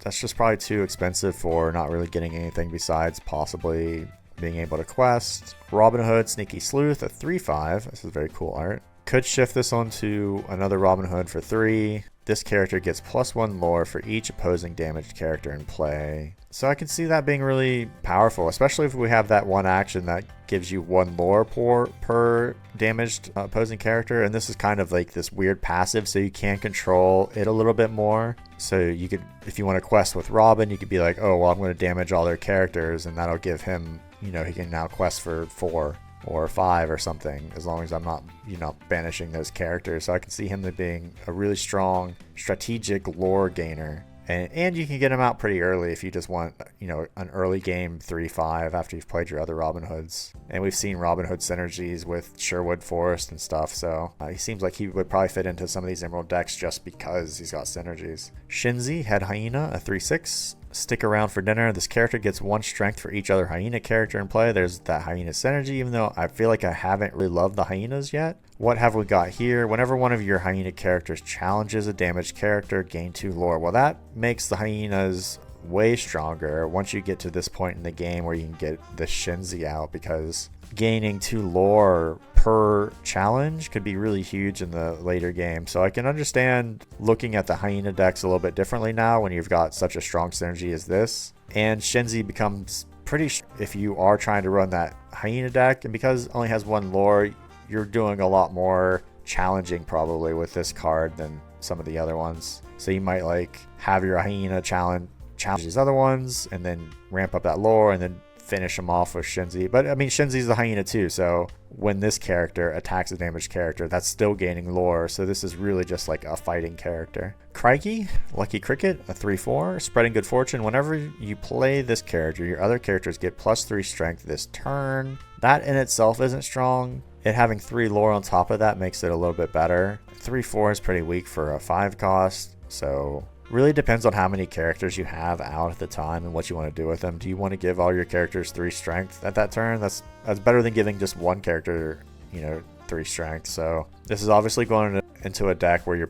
that's just probably too expensive for not really getting anything besides possibly being able to quest. Robin Hood, Sneaky Sleuth, a 3/5. This is very cool art. Could shift this onto another Robin Hood for 3. This character gets +1 lore for each opposing damaged character in play. So I can see that being really powerful, especially if we have that one action that gives you 1 lore per damaged opposing character. And this is kind of like this weird passive, so you can control it a little bit more. So you could, if you want to quest with Robin, you could be like, oh, well, I'm going to damage all their characters, and that'll give him, you know, he can now quest for 4 or 5 or something, as long as I'm not, you know, banishing those characters. So I can see him being a really strong strategic lore gainer. And you can get him out pretty early if you just want, you know, an early game 3/5 after you've played your other Robin Hoods. And we've seen Robin Hood synergies with Sherwood Forest and stuff, so he seems like he would probably fit into some of these Emerald decks just because he's got synergies. Shinzi, Head Hyena, a 3/6. Stick around for dinner. This character gets 1 strength for each other hyena character in play. There's that hyena synergy, even though I feel like I haven't really loved the hyenas yet. What have we got here? Whenever one of your hyena characters challenges a damaged character, gain 2 lore. Well, that makes the hyenas way stronger once you get to this point in the game where you can get the Shinzi out, because gaining 2 lore per challenge could be really huge in the later game. So I can understand looking at the hyena decks a little bit differently now when you've got such a strong synergy as this. And Shinzi becomes pretty if you are trying to run that hyena deck, and because it only has 1 lore, you're doing a lot more challenging probably with this card than some of the other ones. So you might like have your hyena challenge these other ones and then ramp up that lore and then finish them off with Shinzi. But I mean, Shinzi's the hyena too, so when this character attacks a damaged character, that's still gaining lore, so this is really just like a fighting character. Crikey, Lucky Cricket, a 3/4, Spreading Good Fortune. Whenever you play this character, your other characters get +3 strength this turn. That in itself isn't strong. It having 3 lore on top of that makes it a little bit better. 3/4 is pretty weak for a 5 cost, so really depends on how many characters you have out at the time and what you want to do with them. Do you want to give all your characters 3 strength at that turn? That's better than giving just one character, you know, 3 strength. So this is obviously going into a deck where you're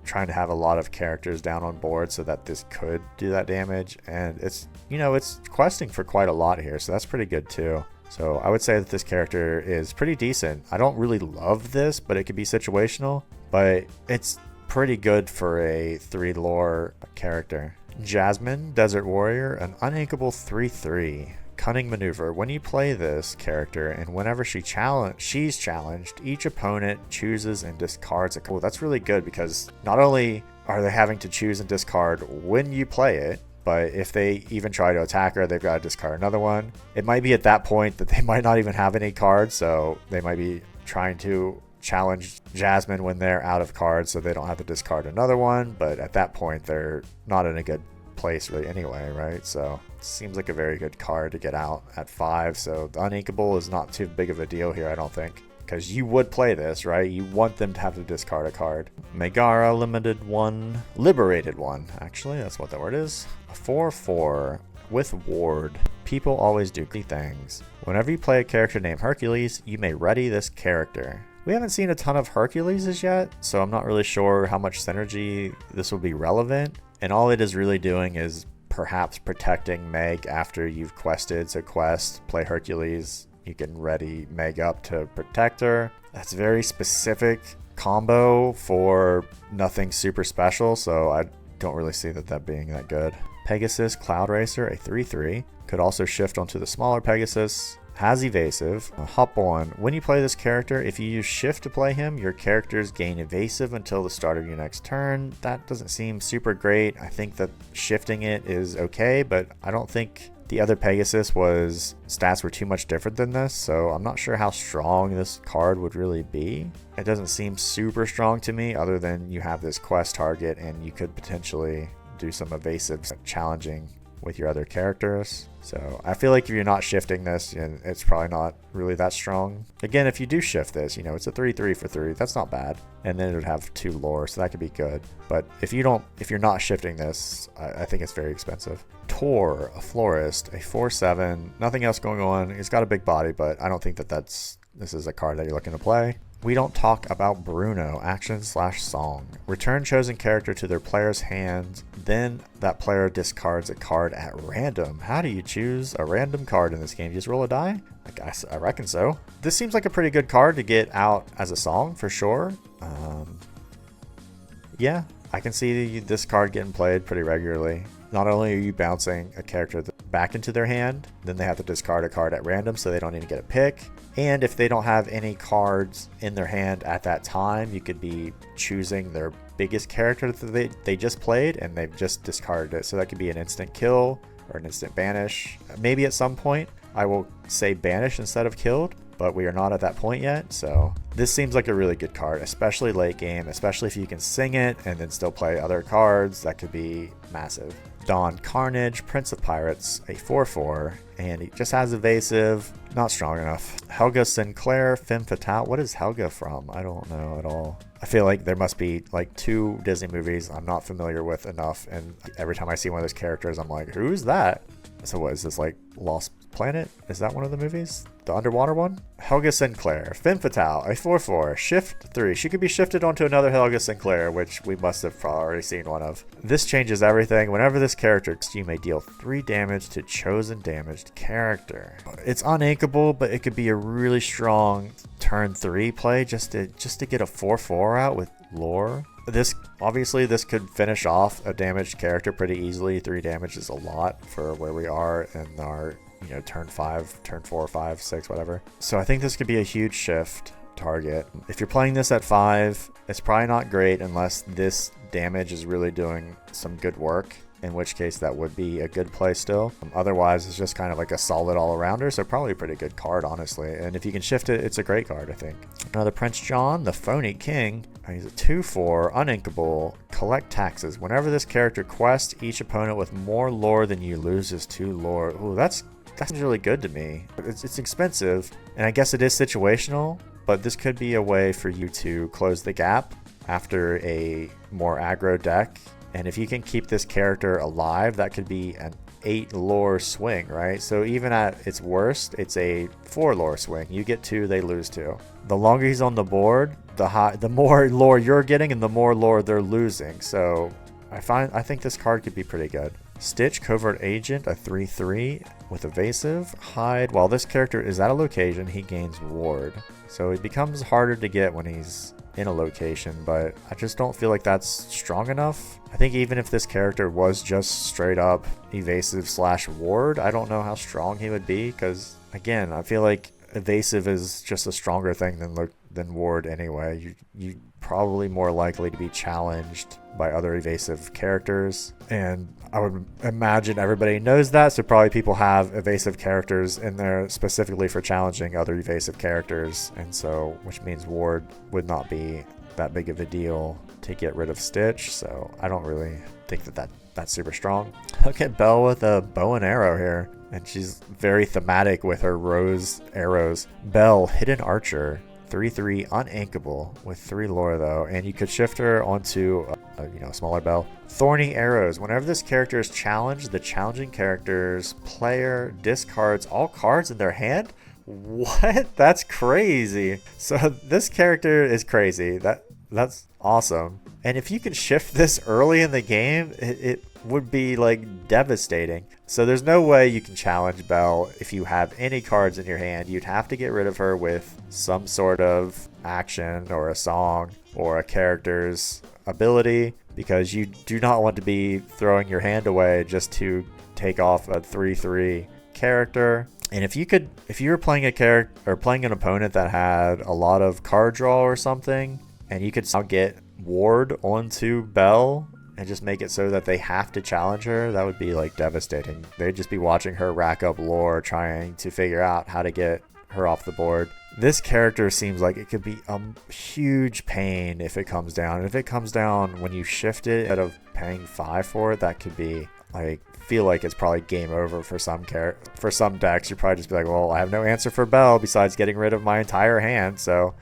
trying to have a lot of characters down on board so that this could do that damage. And it's, you know, it's questing for quite a lot here, so that's pretty good too. So I would say that this character is pretty decent. I don't really love this, but it could be situational, but it's pretty good for a 3 lore character. Jasmine, Desert Warrior, an uninkable 3/3. Cunning Maneuver. When you play this character and whenever she's challenged, each opponent chooses and discards a card. That's really good because not only are they having to choose and discard when you play it, but if they even try to attack her, they've got to discard another one. It might be at that point that they might not even have any cards, so they might be trying to challenge Jasmine when they're out of cards so they don't have to discard another one, but at that point they're not in a good place really anyway, right? So it seems like a very good card to get out at 5, so the uninkable is not too big of a deal here, I don't think. because you would play this, right? You want them to have to discard a card. Megara, limited one, liberated one. Actually, that's what that word is. A 4/4 with ward. People always do great things. Whenever you play a character named Hercules, you may ready this character. We haven't seen a ton of Herculeses yet, so I'm not really sure how much synergy this will be relevant. And all it is really doing is perhaps protecting Meg after you've quested. So quest, play Hercules, you can ready Meg up to protect her. That's a very specific combo for nothing super special, so I don't really see that being that good. Pegasus Cloud Racer, a 3/3, could also shift onto the smaller Pegasus. Has evasive. Hop on. When you play this character, if you use shift to play him, your characters gain evasive until the start of your next turn. That doesn't seem super great. I think that shifting it is okay, but I don't think the other Pegasus stats were too much different than this, so I'm not sure how strong this card would really be. It doesn't seem super strong to me, other than you have this quest target and you could potentially do some evasive challenging with your other characters. So I feel like if you're not shifting this, it's probably not really that strong. Again, if you do shift this, it's a 3/3 for 3. That's not bad. And then it would have 2 lore, so that could be good. But if you're not shifting this, I think it's very expensive. Tor, a florist, a 4/7. Nothing else going on. He's got a big body, but I don't think this is a card that you're looking to play. We don't talk about Bruno, action/song. Return chosen character to their player's hand, then that player discards a card at random. How do you choose a random card in this game? You just roll a die? I reckon so. This seems like a pretty good card to get out as a song for sure. Yeah, I can see this card getting played pretty regularly. Not only are you bouncing a character back into their hand, then they have to discard a card at random so they don't need to get a pick. And if they don't have any cards in their hand at that time, you could be choosing their biggest character that they just played and they've just discarded it. So that could be an instant kill or an instant banish. Maybe at some point I will say banish instead of killed, but we are not at that point yet. So this seems like a really good card, especially late game, especially if you can sing it and then still play other cards. That could be massive. Dawn Carnage, Prince of Pirates, a 4/4, and he just has evasive, not strong enough. Helga Sinclair, Femme Fatale. What is Helga from? I don't know at all. I feel like there must be like 2 Disney movies I'm not familiar with enough, and every time I see one of those characters, I'm like, who's that? So what is this, like Lost Planet? Is that one of the movies? The underwater one? Helga Sinclair, Femme Fatale, a 4/4, shift 3. She could be shifted onto another Helga Sinclair, which we must have probably already seen one of. This changes everything. Whenever this character, you may deal 3 damage to chosen damaged character. It's uninkable, but it could be a really strong turn 3 play just to get a 4/4 out with lore. This could finish off a damaged character pretty easily. 3 damage is a lot for where we are in our turn 5, turn 4, 5, 6, whatever. So I think this could be a huge shift target. If you're playing this at 5, it's probably not great unless this damage is really doing some good work, in which case that would be a good play still. Otherwise, it's just kind of like a solid all-arounder, so probably a pretty good card, honestly. And if you can shift it, it's a great card, I think. Another Prince John, the Phony King. He's a 2/4, uninkable, collect taxes. Whenever this character quests, each opponent with more lore than you loses 2 lore. Ooh, that's really good to me. It's expensive, and I guess it is situational, but this could be a way for you to close the gap after a more aggro deck. And if you can keep this character alive, that could be an 8 lore swing, right? So even at its worst, it's a 4 lore swing. You get 2, they lose 2. The longer he's on the board, the more lore you're getting and the more lore they're losing. So I think this card could be pretty good. Stitch, Covert Agent, a 3/3 with evasive. Hide. While this character is at a location, he gains ward. So it becomes harder to get when he's in a location, but I just don't feel like that's strong enough. I think even if this character was just straight up evasive/ward, I don't know how strong he would be, because again, I feel like evasive is just a stronger thing than ward anyway. You probably more likely to be challenged by other evasive characters, and I would imagine everybody knows that, so probably people have evasive characters in there specifically for challenging other evasive characters, and so which means ward would not be that big of a deal to get rid of Stitch. So I don't really think that's super strong. Look at Belle with a bow and arrow here, and she's very thematic with her rose arrows. Belle, Hidden Archer, 3/3 uninkable with 3 lore though, and you could shift her onto a smaller bell. Thorny Arrows. Whenever this character is challenged, the challenging character's player discards all cards in their hand. What? That's crazy. So this character is crazy. That's awesome. And if you can shift this early in the game, it would be like devastating. So there's no way you can challenge Belle if you have any cards in your hand. You'd have to get rid of her with some sort of action or a song or a character's ability, because you do not want to be throwing your hand away just to take off a 3/3 character. And if you were playing a character or playing an opponent that had a lot of card draw or something, and you could now get Ward onto Belle and just make it so that they have to challenge her, that would be like devastating. They'd just be watching her rack up lore, trying to figure out how to get her off the board. This character seems like it could be a huge pain if it comes down. And if it comes down when you shift it instead of paying 5 for it, that could be like, feel like it's probably game over for some decks. You'd probably just be like, well, I have no answer for Belle besides getting rid of my entire hand. So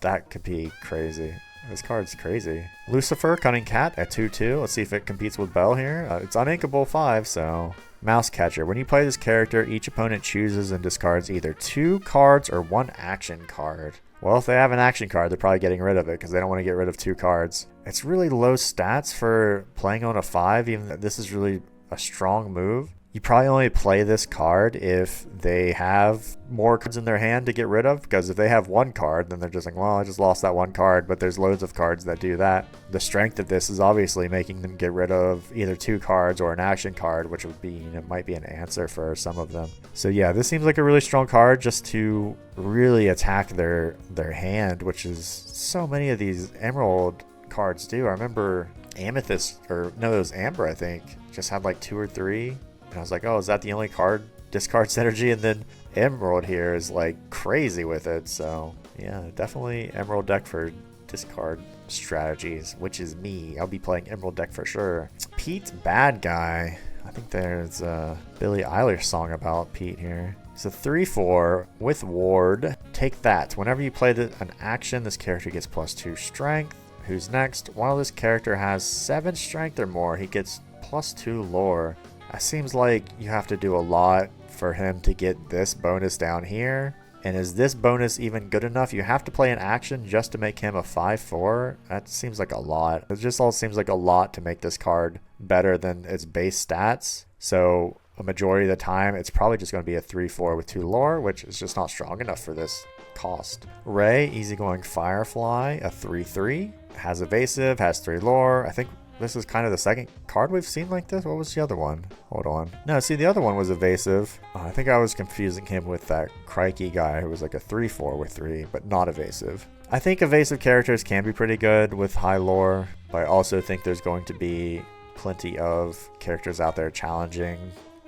that could be crazy. This card's crazy. Lucifer, Cunning Cat at 2/2. Let's see if it competes with Belle here. It's uninkable 5, so... Mouse Catcher. When you play this character, each opponent chooses and discards either 2 cards or 1 action card. Well, if they have an action card, they're probably getting rid of it because they don't want to get rid of 2 cards. It's really low stats for playing on a 5, even though this is really a strong move. You probably only play this card if they have more cards in their hand to get rid of, because if they have 1 card, then they're just like, well, I just lost that 1 card, but there's loads of cards that do that. The strength of this is obviously making them get rid of either 2 cards or an action card, which would be, might be an answer for some of them. So yeah, this seems like a really strong card just to really attack their hand, which is so many of these Emerald cards do. I remember Amethyst, or no, it was Amber, I think, just had like 2 or 3. And I was like, oh, is that the only card discard synergy? And then Emerald here is like crazy with it. So yeah, definitely Emerald deck for discard strategies, which is me. I'll be playing Emerald deck for sure. Pete Bad Guy. I think there's a Billie Eilish song about Pete here. It's a 3/4 with Ward. Take that. Whenever you play an action, this character gets +2 strength. Who's next? While this character has 7 strength or more, he gets +2 lore. It seems like you have to do a lot for him to get this bonus down here. And is this bonus even good enough? You have to play an action just to make him a 5/4. That seems like a lot. It just all seems like a lot to make this card better than its base stats. So a majority of the time, it's probably just going to be a 3/4 with 2 lore, which is just not strong enough for this cost. Ray, Easygoing Firefly, a 3/3. Has evasive, has 3 lore. I think this is kind of the second card we've seen like this. What was the other one? Hold on. No, see, the other one was evasive. I think I was confusing him with that Crikey guy who was like a 3/4 with 3, but not evasive. I think evasive characters can be pretty good with high lore, but I also think there's going to be plenty of characters out there challenging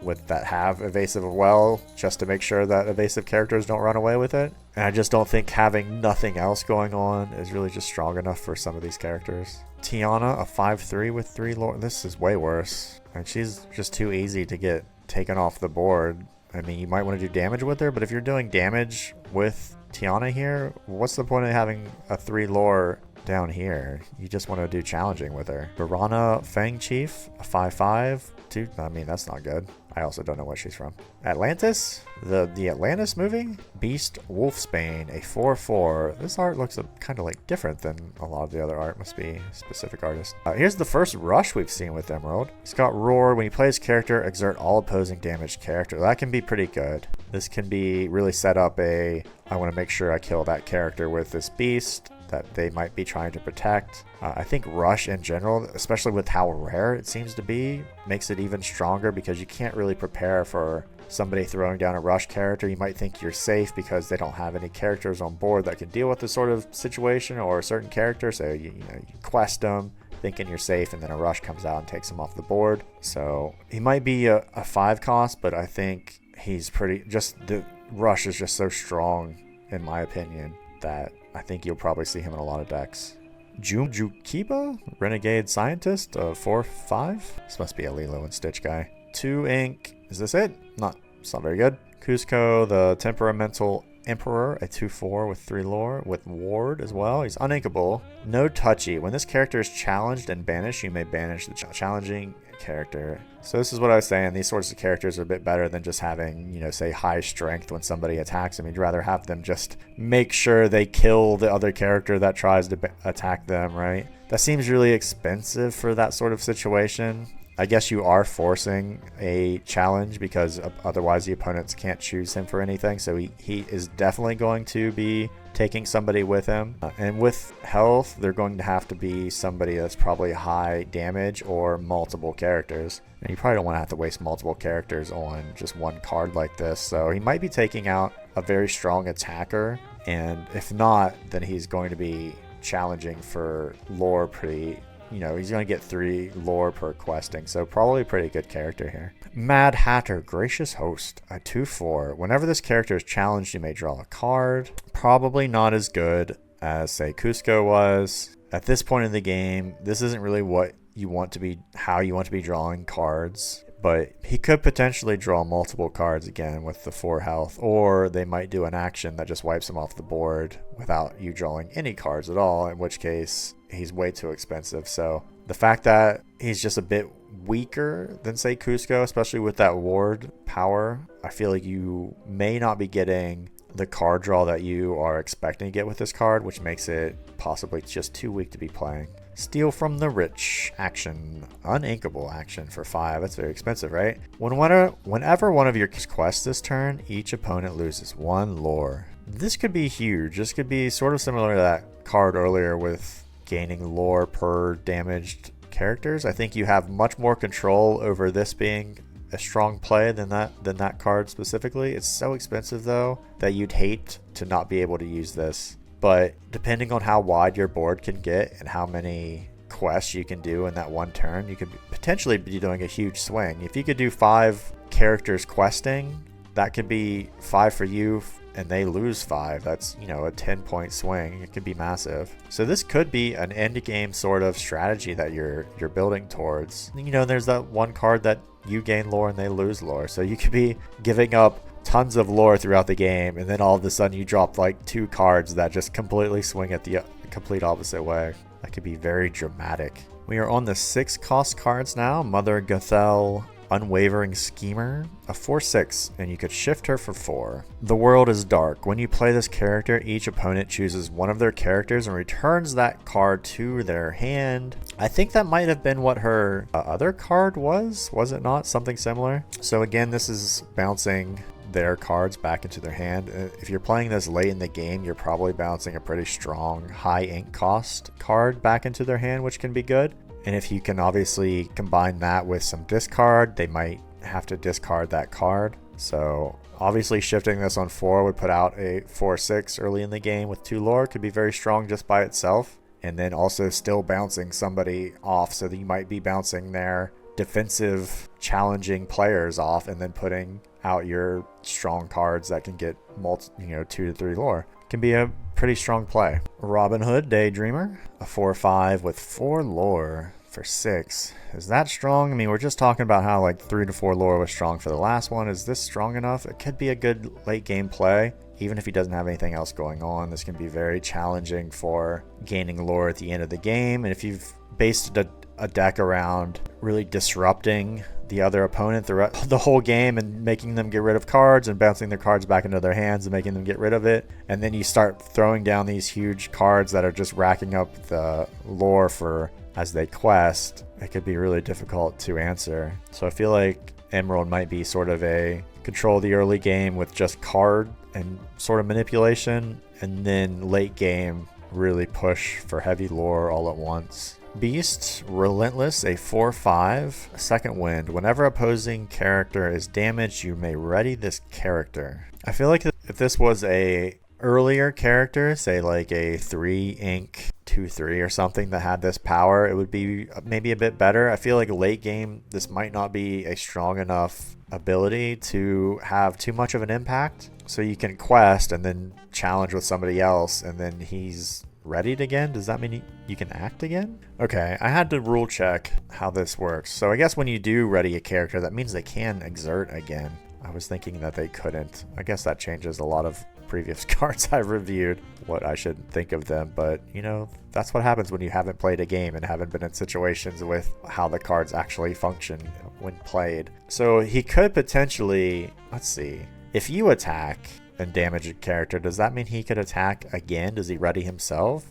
with that have evasive as well, just to make sure that evasive characters don't run away with it. And I just don't think having nothing else going on is really just strong enough for some of these characters. Tiana, a 5/3 with 3 lore. This is way worse. And she's just too easy to get taken off the board. I mean, you might want to do damage with her, but if you're doing damage with Tiana here, what's the point of having a 3 lore down here? You just want to do challenging with her. Piranha Fang Chief, a 5/5. Dude, I mean, that's not good. I also don't know what she's from. Atlantis, the Atlantis movie. Beast Wolfsbane, a 4/4. This art looks kind of like different than a lot of the other art. Must be a specific artist. Here's the first rush we've seen with Emerald. He's got Roar. When he plays character, exert all opposing damage character. That can be pretty good. This can be really set up I want to make sure I kill that character with this beast that they might be trying to protect. I think Rush in general, especially with how rare it seems to be, makes it even stronger because you can't really prepare for somebody throwing down a Rush character. You might think you're safe because they don't have any characters on board that can deal with this sort of situation or a certain character, so you quest them thinking you're safe, and then a Rush comes out and takes them off the board. So he might be a 5 cost, but I think he's the Rush is just so strong in my opinion that I think you'll probably see him in a lot of decks. Jukiba, Renegade Scientist, 4/5. This must be a Lilo and Stitch guy. 2 ink. Is this it? It's not very good. Cusco, the Temperamental Emperor, a 2/4 with 3 lore, with ward as well. He's uninkable. No touchy. When this character is challenged and banished, you may banish the challenging character. So this is what I was saying. These sorts of characters are a bit better than just having, you know, say high strength when somebody attacks them. You'd rather have them just make sure they kill the other character that tries to attack them, right? That seems really expensive for that sort of situation. I guess you are forcing a challenge because otherwise the opponents can't choose him for anything. So he is definitely going to be taking somebody with him. And with health, they're going to have to be somebody that's probably high damage or multiple characters. And you probably don't want to have to waste multiple characters on just one card like this. So he might be taking out a very strong attacker. And if not, then he's going to be challenging for lore pretty... You know, he's going to get 3 lore per questing, so probably a pretty good character here. Mad Hatter, Gracious Host, a 2/4. Whenever this character is challenged, you may draw a card. Probably not as good as, say, Cusco was. At this point in the game, this isn't really what you want to be, how you want to be drawing cards. But he could potentially draw multiple cards again with the 4 health, or they might do an action that just wipes him off the board without you drawing any cards at all, in which case he's way too expensive. So the fact that he's just a bit weaker than, say, Cusco, especially with that ward power, I feel like you may not be getting the card draw that you are expecting to get with this card, which makes it possibly just too weak to be playing. Steal from the Rich, action, uninkable action for 5. That's very expensive, right? Whenever one of your quests this turn, each opponent loses 1 lore. This could be huge. This could be sort of similar to that card earlier with gaining lore per damaged characters. I think you have much more control over this being a strong play than that card specifically. It's so expensive though that you'd hate to not be able to use this. But depending on how wide your board can get and how many quests you can do in that one turn, you could potentially be doing a huge swing. If you could do 5 characters questing, that could be 5 for you and they lose 5. That's, you know, a 10-point swing. It could be massive. So this could be an end game sort of strategy that you're building towards. You know, there's that one card that you gain lore and they lose lore. So you could be giving up tons of lore throughout the game, and then all of a sudden you drop like 2 cards that just completely swing at the complete opposite way. That could be very dramatic. We are on the 6 cost cards now. Mother Gothel, Unwavering Schemer, a 4/6, and you could shift her for 4. The World is Dark. When you play this character, each opponent chooses one of their characters and returns that card to their hand. I think that might have been what her other card was it not? Something similar. So again, this is bouncing their cards back into their hand. If you're playing this late in the game, you're probably bouncing a pretty strong high ink cost card back into their hand, which can be good. And if you can obviously combine that with some discard, they might have to discard that card. So obviously shifting this on 4 would put out a 4/6 early in the game with 2 lore. Could be very strong just by itself. And then also still bouncing somebody off, so that you might be bouncing their defensive challenging players off and then putting out your strong cards that can get 2 to 3 lore. Can be a pretty strong play. Robin Hood Daydreamer, a 4/5 with 4 lore for 6. Is that strong? I mean, we're just talking about how like 3 to 4 lore was strong for the last one. Is this strong enough? It could be a good late game play. Even if he doesn't have anything else going on, this can be very challenging for gaining lore at the end of the game. And if you've based a deck around really disrupting the other opponent the whole game and making them get rid of cards and bouncing their cards back into their hands and making them get rid of it, and then you start throwing down these huge cards that are just racking up the lore for as they quest, it could be really difficult to answer. So I feel like Emerald might be sort of a control the early game with just card and sort of manipulation, and then late game really push for heavy lore all at once. Beast, Relentless, a 4/5, second wind. Whenever opposing character is damaged, you may ready this character. I feel like if this was a earlier character, say like a 3 ink 2/3 or something that had this power, it would be maybe a bit better. I feel like late game, this might not be a strong enough ability to have too much of an impact. So you can quest and then challenge with somebody else, and then he's readied again. Does that mean you can act again? Okay, I had to rule check how this works. So I guess when you do ready a character, that means they can exert again. I was thinking that they couldn't. I guess that changes a lot of previous cards I've reviewed what I should think of them. But, you know, that's what happens when you haven't played a game and haven't been in situations with how the cards actually function when played. So he could potentially, let's see, if you attack and damage a character, does that mean he could attack again? Does he ready himself?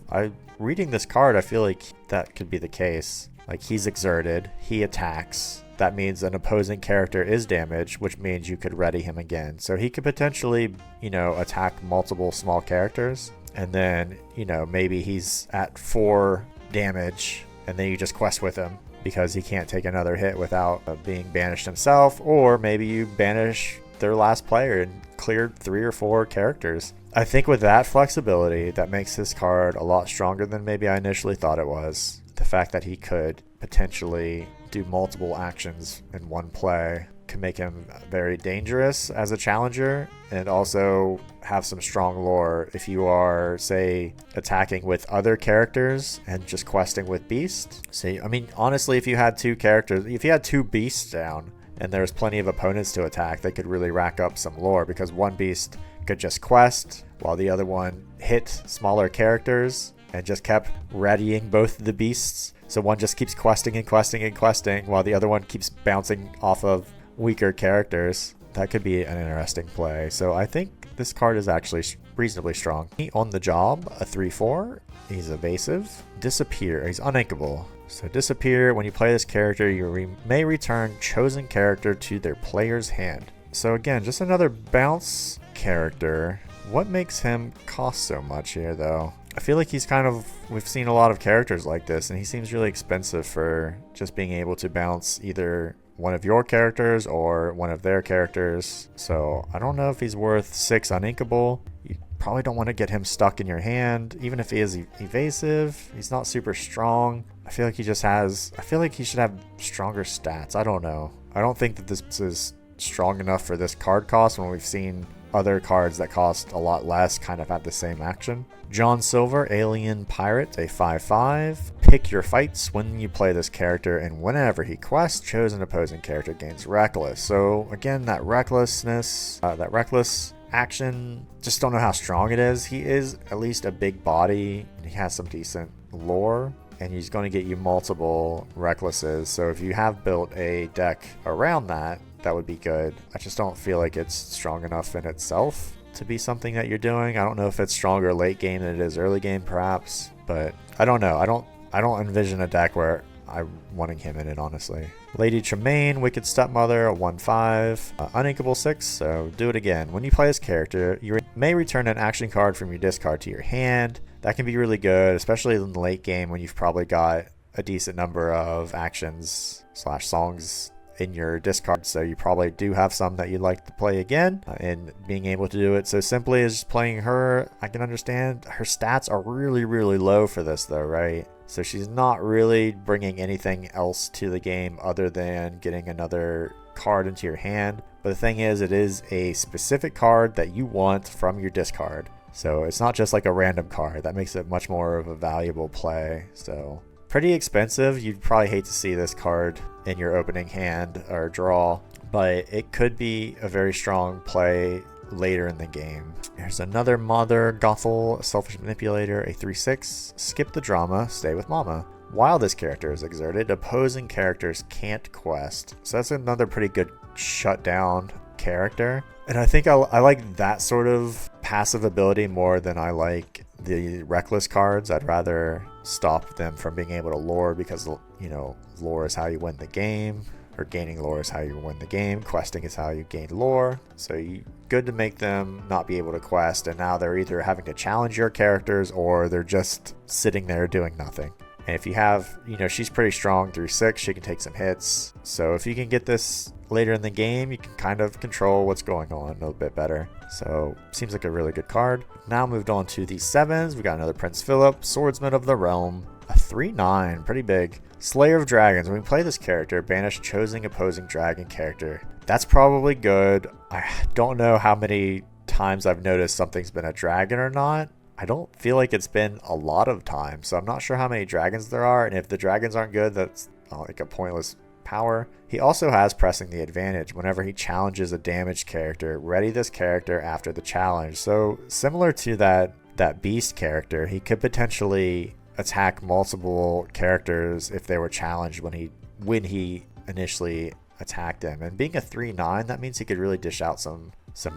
Reading this card, I feel like that could be the case. Like, he's exerted, he attacks. That means an opposing character is damaged, which means you could ready him again. So he could potentially, you know, attack multiple small characters. And then, you know, maybe he's at 4 damage and then you just quest with him because he can't take another hit without being banished himself. Or maybe you banish their last player and cleared 3 or 4 characters. I think with that flexibility, that makes this card a lot stronger than maybe I initially thought it was. The fact that he could potentially do multiple actions in one play can make him very dangerous as a challenger, and also have some strong lore if you are, say, attacking with other characters and just questing with beast. See, I mean, honestly, if you had 2 characters, if you had 2 beasts down and there's plenty of opponents to attack, they could really rack up some lore, because one beast could just quest while the other one hit smaller characters and just kept readying both the beasts. So one just keeps questing and questing and questing while the other one keeps bouncing off of weaker characters. That could be an interesting play. So I think this card is actually reasonably strong. On the job, a 3/4. He's evasive. Disappear. He's uninkable. So disappear. When you play this character, you may return chosen character to their player's hand. So again, just another bounce character. What makes him cost so much here, though? I feel like he's kind of, we've seen a lot of characters like this, and he seems really expensive for just being able to bounce either one of your characters or one of their characters. So I don't know if he's worth 6 uninkable. You probably don't want to get him stuck in your hand. Even if he is evasive, he's not super strong. I feel like he just has, I feel like he should have stronger stats. I don't know. I don't think that this is strong enough for this card cost when we've seen other cards that cost a lot less kind of have the same action. John Silver, Alien Pirate, a 5/5. Pick your fights when you play this character, and whenever he quests, chosen opposing character gains Reckless. So again, that recklessness, that reckless action, just don't know how strong it is. He is at least a big body, and he has some decent lore, and he's going to get you multiple Recklesses. So if you have built a deck around that, that would be good. I just don't feel like it's strong enough in itself to be something that you're doing. I don't know if it's stronger late game than it is early game, perhaps, but I don't know. I don't envision a deck where I'm wanting him in it, honestly. Lady Tremaine, Wicked Stepmother, a 1/5, uninkable 6. So do it again. When you play this character, you may return an action card from your discard to your hand. That can be really good, especially in the late game when you've probably got a decent number of actions / songs in your discard, so you probably do have some that you'd like to play again, and being able to do it so simply as playing her, I can understand. Her stats are really, really low for this though, right? So she's not really bringing anything else to the game other than getting another card into your hand. But the thing is, it is a specific card that you want from your discard, so it's not just like a random card. That makes it much more of a valuable play. So pretty expensive. You'd probably hate to see this card in your opening hand or draw, but it could be a very strong play later in the game. There's another Mother Gothel, Selfish Manipulator, a 3/6. Skip the drama, stay with mama. While this character is exerted, opposing characters can't quest. So that's another pretty good shutdown character. And I think I like that sort of passive ability more than I like the reckless cards. I'd rather stop them from being able to lore, because, you know, lore is how you win the game, or gaining lore is how you win the game. Questing is how you gain lore. So good to make them not be able to quest, and now they're either having to challenge your characters or they're just sitting there doing nothing. And if you have, you know, she's pretty strong through 6, she can take some hits. So if you can get this later in the game, you can kind of control what's going on a little bit better. So seems like a really good card. Now moved on to the 7s. We got another Prince Philip, Swordsman of the Realm, a 3/9, pretty big. Slayer of Dragons. When we play this character, banish chosen opposing dragon character. That's probably good. I don't know how many times I've noticed something's been a dragon or not. I don't feel like it's been a lot of times, so I'm not sure how many dragons there are, and if the dragons aren't good, that's like a pointless power. He also has pressing the advantage. Whenever he challenges a damaged character, ready this character after the challenge. So similar to that beast character, he could potentially attack multiple characters if they were challenged when he initially attacked them. And being a 3/9, that means he could really dish out some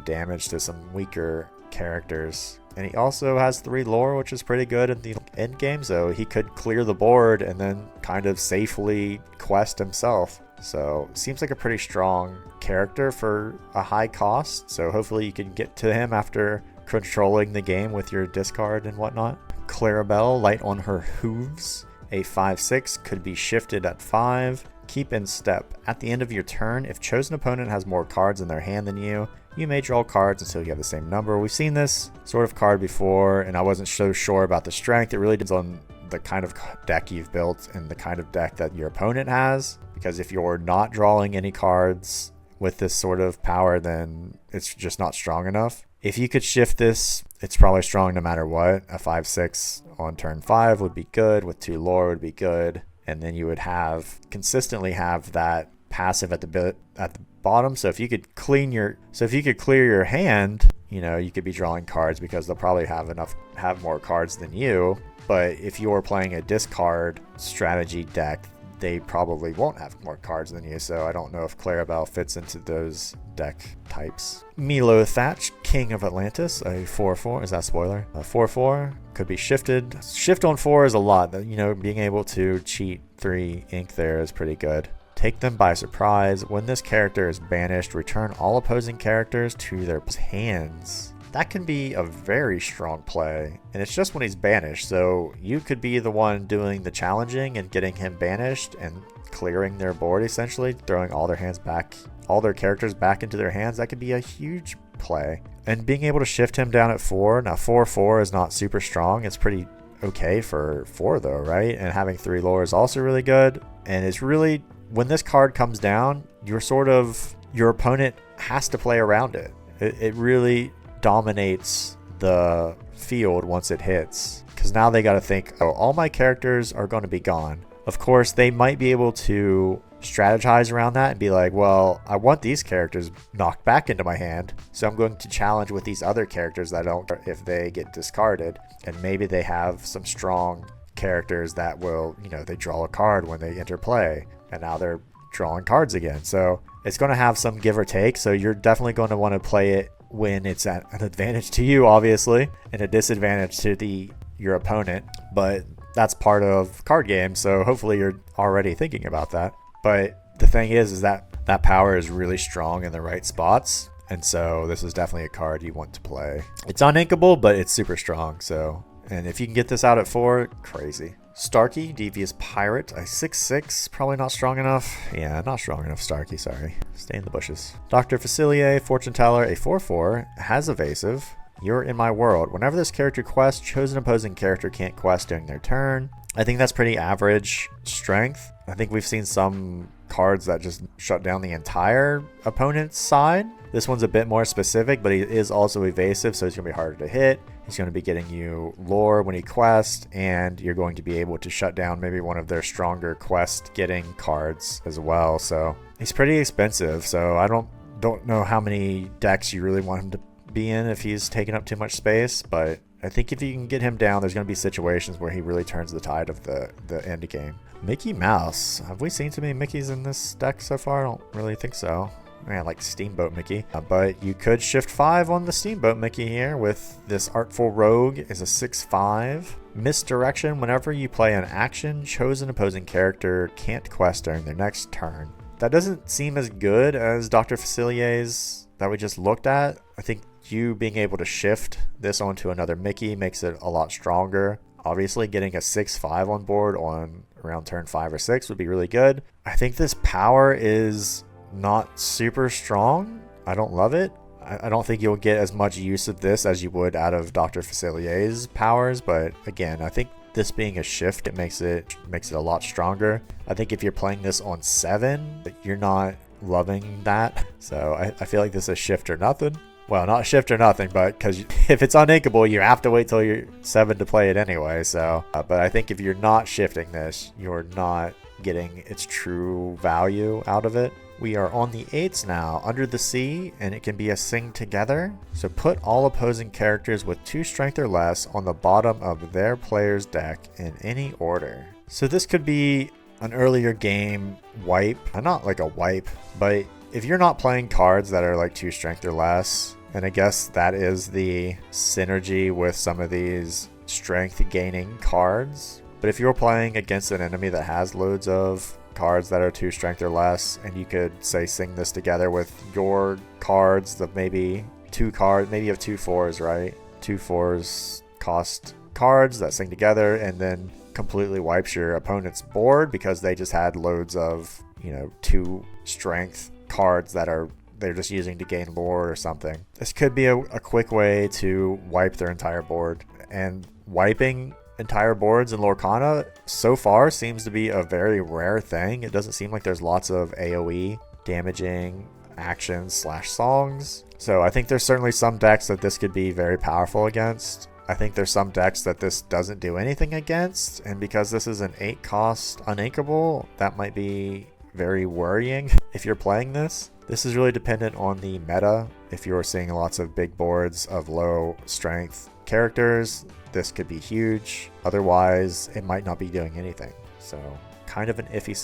damage to some weaker characters. And he also has 3 lore, which is pretty good in the end game, so he could clear the board and then kind of safely quest himself. So seems like a pretty strong character for a high cost. So hopefully you can get to him after controlling the game with your discard and whatnot. Clarabelle, light on her hooves. A 5/6 could be shifted at 5. Keep in step. At the end of your turn, if chosen opponent has more cards in their hand than you may draw cards until you have the same number. We've seen this sort of card before, and I wasn't so sure about the strength. It really depends on the kind of deck you've built and the kind of deck that your opponent has. Because if you're not drawing any cards with this sort of power, then it's just not strong enough. If you could shift this, it's probably strong no matter what. A 5/6 on turn 5 would be good. With 2 lore would be good. And then you would consistently have that passive at the bottom. So if you could clear your hand, you could be drawing cards because they'll probably have more cards than you. But if you're playing a discard strategy deck, they probably won't have more cards than you. So I don't know if Clarabelle fits into those deck types. Milo Thatch, King of Atlantis, a 4/4. Is that a spoiler? A 4/4 could be shifted. Shift on 4 is a lot. Being able to cheat 3 ink there is pretty good. Take them by surprise. When this character is banished, return all opposing characters to their hands. That can be a very strong play, and it's just when he's banished. So you could be the one doing the challenging and getting him banished and clearing their board, essentially throwing all their characters back into their hands. That could be a huge play. And being able to shift him down at 4. Now 4/4 is not super strong. It's pretty okay for 4 though, right? And having 3 lore is also really good. And it's really, when this card comes down, your opponent has to play around it. It really dominates the field once it hits, because now they got to think, oh, all my characters are going to be gone. Of course, they might be able to strategize around that and be like, well, I want these characters knocked back into my hand, so I'm going to challenge with these other characters that don't if they get discarded. And maybe they have some strong characters that will, they draw a card when they enter play, and now they're drawing cards again. So it's going to have some give or take. So you're definitely going to want to play it when it's at an advantage to you, obviously, and a disadvantage to your opponent. But that's part of card games, so hopefully you're already thinking about that. But the thing is that power is really strong in the right spots, and so this is definitely a card you want to play. It's uninkable, but it's super strong. So, and if you can get this out at 4, crazy. Starkey, Devious Pirate, a 6/6, probably not strong enough. Yeah, not strong enough, Starkey, sorry. Stay in the bushes. Dr. Facilier, Fortune Teller, a 4/4, has evasive. You're in my world. Whenever this character quests, chosen opposing character can't quest during their turn. I think that's pretty average strength. I think we've seen some cards that just shut down the entire opponent's side. This one's a bit more specific, but he is also evasive, so he's going to be harder to hit. He's going to be getting you lore when he quests, and you're going to be able to shut down maybe one of their stronger quest getting cards as well. So he's pretty expensive, so I don't know how many decks you really want him to be in if he's taking up too much space, but I think if you can get him down, there's going to be situations where he really turns the tide of the end game. Mickey Mouse. Have we seen too many Mickeys in this deck so far? I don't really think so. I like Steamboat Mickey, but you could shift 5 on the Steamboat Mickey here with this Artful Rogue is a 6/5. Misdirection. Whenever you play an action, chosen opposing character can't quest during their next turn. That doesn't seem as good as Dr. Facilier's that we just looked at. I think you being able to shift this onto another Mickey makes it a lot stronger. Obviously, getting a 6/5 on board on around turn 5 or 6 would be really good. I think this power is not super strong. I don't love it. I don't think you'll get as much use of this as you would out of Dr. Facilier's powers, but again, I think this being a shift, it makes it a lot stronger. I think if you're playing this on 7, you're not loving that. So I feel like this is shift or nothing. Well, not shift or nothing, but because if it's uninkable, you have to wait till you're 7 to play it anyway. So, but I think if you're not shifting this, you're not getting its true value out of it. We are on the 8s now, Under the Sea, and it can be a sing together. So put all opposing characters with 2 strength or less on the bottom of their player's deck in any order. So this could be an earlier game wipe. Not like a wipe, but if you're not playing cards that are like 2 strength or less, and I guess that is the synergy with some of these strength gaining cards. But if you're playing against an enemy that has loads of cards that are 2 strength or less, and you could say sing this together with your cards of maybe 2 cards, maybe you have 2 4s, right? 2 4s cost cards that sing together and then completely wipes your opponent's board because they just had loads of, 2 strength cards that they're just using to gain lore or something. This could be a quick way to wipe their entire board. And wiping entire boards in Lorcana so far seems to be a very rare thing. It doesn't seem like there's lots of AoE damaging actions / songs. So I think there's certainly some decks that this could be very powerful against. I think there's some decks that this doesn't do anything against, and because this is an 8 cost uninkable, that might be very worrying if you're playing this. This is really dependent on the meta. If you're seeing lots of big boards of low strength characters, this could be huge. Otherwise, it might not be doing anything. So kind of an iffy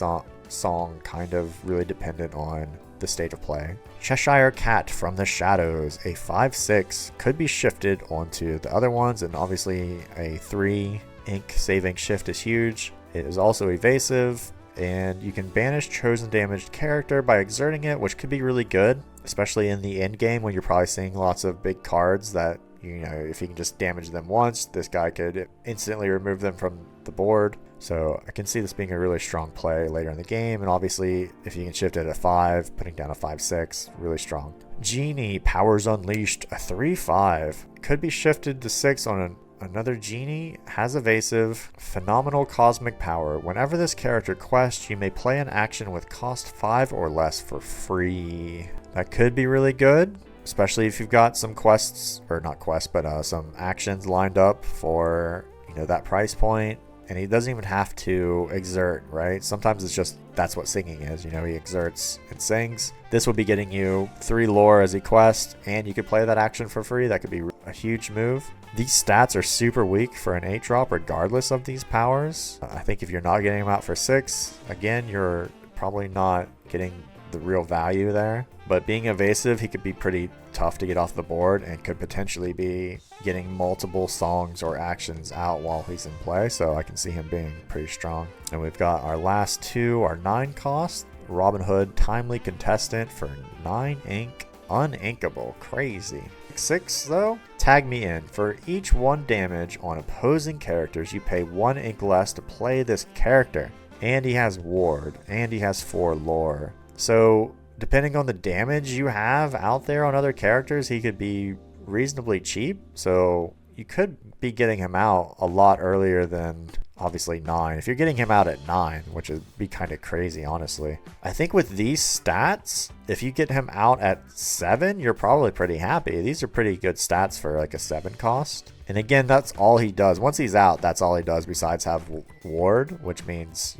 song, kind of really dependent on the state of play. Cheshire Cat from the Shadows, a 5/6, could be shifted onto the other ones, and obviously a 3 ink saving shift is huge. It is also evasive, and you can banish chosen damaged character by exerting it, which could be really good, especially in the end game when you're probably seeing lots of big cards that, if you can just damage them once, this guy could instantly remove them from the board. So I can see this being a really strong play later in the game, and obviously if you can shift it at 5, putting down a 5/6, really strong. Genie, Powers Unleashed, a 3/5, could be shifted to 6 on another Genie, has evasive, phenomenal cosmic power. Whenever this character quests, you may play an action with cost 5 or less for free. That could be really good, especially if you've got some quests, or not quests, but some actions lined up for, that price point. And he doesn't even have to exert, right? Sometimes it's just, that's what singing is, he exerts and sings. This will be getting you 3 lore as a quest, and you could play that action for free. That could be a huge move. These stats are super weak for an 8 drop regardless of these powers. I think if you're not getting them out for 6, again, you're probably not getting the real value there. But being evasive, he could be pretty tough to get off the board and could potentially be getting multiple songs or actions out while he's in play. So I can see him being pretty strong. And we've got our last 2 are 9 cost. Robin Hood, Timely Contestant for 9 ink. Uninkable. Crazy. 6 though? Tag me in. For each 1 damage on opposing characters, you pay 1 ink less to play this character. And he has ward. And he has 4 lore. So depending on the damage you have out there on other characters, he could be reasonably cheap. So you could be getting him out a lot earlier than obviously 9. If you're getting him out at 9, which would be kind of crazy, honestly. I think with these stats, if you get him out at 7, you're probably pretty happy. These are pretty good stats for like a 7 cost. And again, that's all he does. Once he's out, that's all he does besides have ward, which means,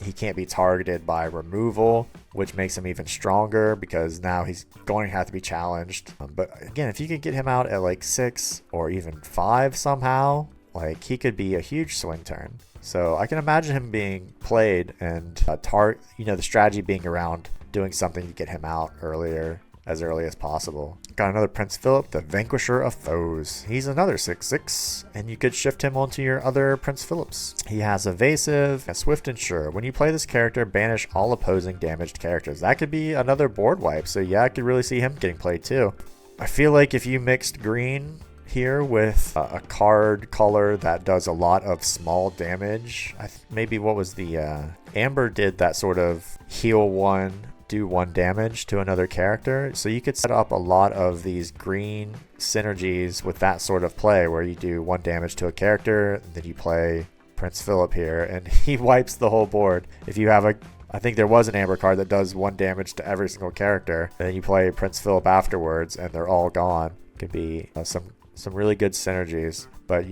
he can't be targeted by removal, which makes him even stronger because now he's going to have to be challenged. But again, if you could get him out at like 6 or even 5 somehow, like he could be a huge swing turn. So I can imagine him being played and the strategy being around doing something to get him out as early as possible. Got another Prince Philip, the Vanquisher of Foes. He's another 6/6, and you could shift him onto your other Prince Philips. He has evasive, a swift and sure. When you play this character, banish all opposing damaged characters. That could be another board wipe, so yeah, I could really see him getting played too. I feel like if you mixed green here with a card color that does a lot of small damage, maybe what was the Amber did that sort of heal 1, do 1 damage to another character. So you could set up a lot of these green synergies with that sort of play where you do 1 damage to a character, and then you play Prince Philip here and he wipes the whole board. If you have I think there was an Amber card that does 1 damage to every single character, and then you play Prince Philip afterwards and they're all gone. Could be some really good synergies. But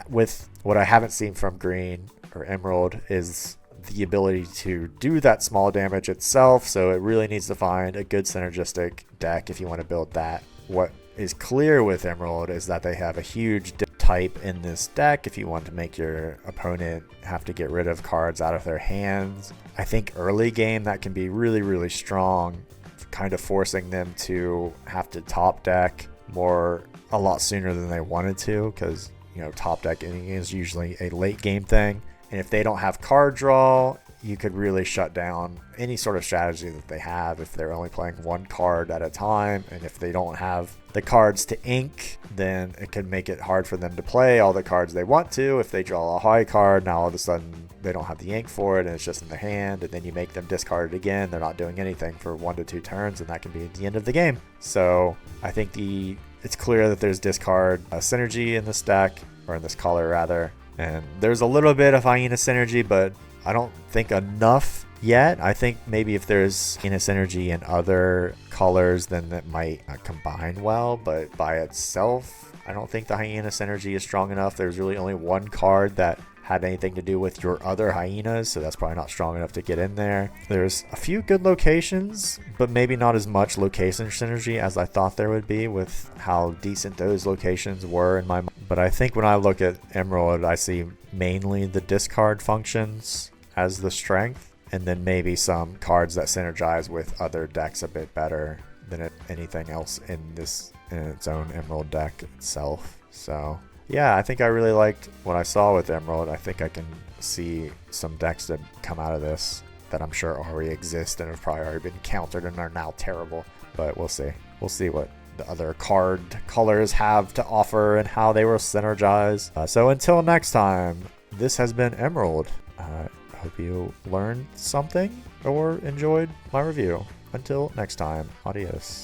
with what I haven't seen from green or emerald is the ability to do that small damage itself, so it really needs to find a good synergistic deck if you want to build that. What is clear with Emerald is that they have a huge type in this deck if you want to make your opponent have to get rid of cards out of their hands. I think early game that can be really, really strong, kind of forcing them to have to top deck a lot sooner than they wanted to, because top decking is usually a late game thing. And if they don't have card draw, you could really shut down any sort of strategy that they have if they're only playing one card at a time. And if they don't have the cards to ink, then it could make it hard for them to play all the cards they want to. If they draw a high card, now all of a sudden they don't have the ink for it and it's just in their hand, and then you make them discard it again. They're not doing anything for 1 to 2 turns, and that can be the end of the game. So I think it's clear that there's discard synergy in this deck, or in this color rather. And there's a little bit of Hyena synergy, but I don't think enough yet. I think maybe if there's Hyena synergy in other colors, then that might combine well, but by itself, I don't think the Hyena synergy is strong enough. There's really only one card that had anything to do with your other hyenas, so that's probably not strong enough to get in there. There's a few good locations, but maybe not as much location synergy as I thought there would be with how decent those locations were in my mind. But I think when I look at Emerald, I see mainly the discard functions as the strength, and then maybe some cards that synergize with other decks a bit better than anything else in its own Emerald deck itself. So yeah, I think I really liked what I saw with Emerald. I think I can see some decks that come out of this that I'm sure already exist and have probably already been countered and are now terrible. But we'll see. We'll see what the other card colors have to offer and how they will synergize. So until next time, this has been Emerald. Hope you learned something or enjoyed my review. Until next time, adios.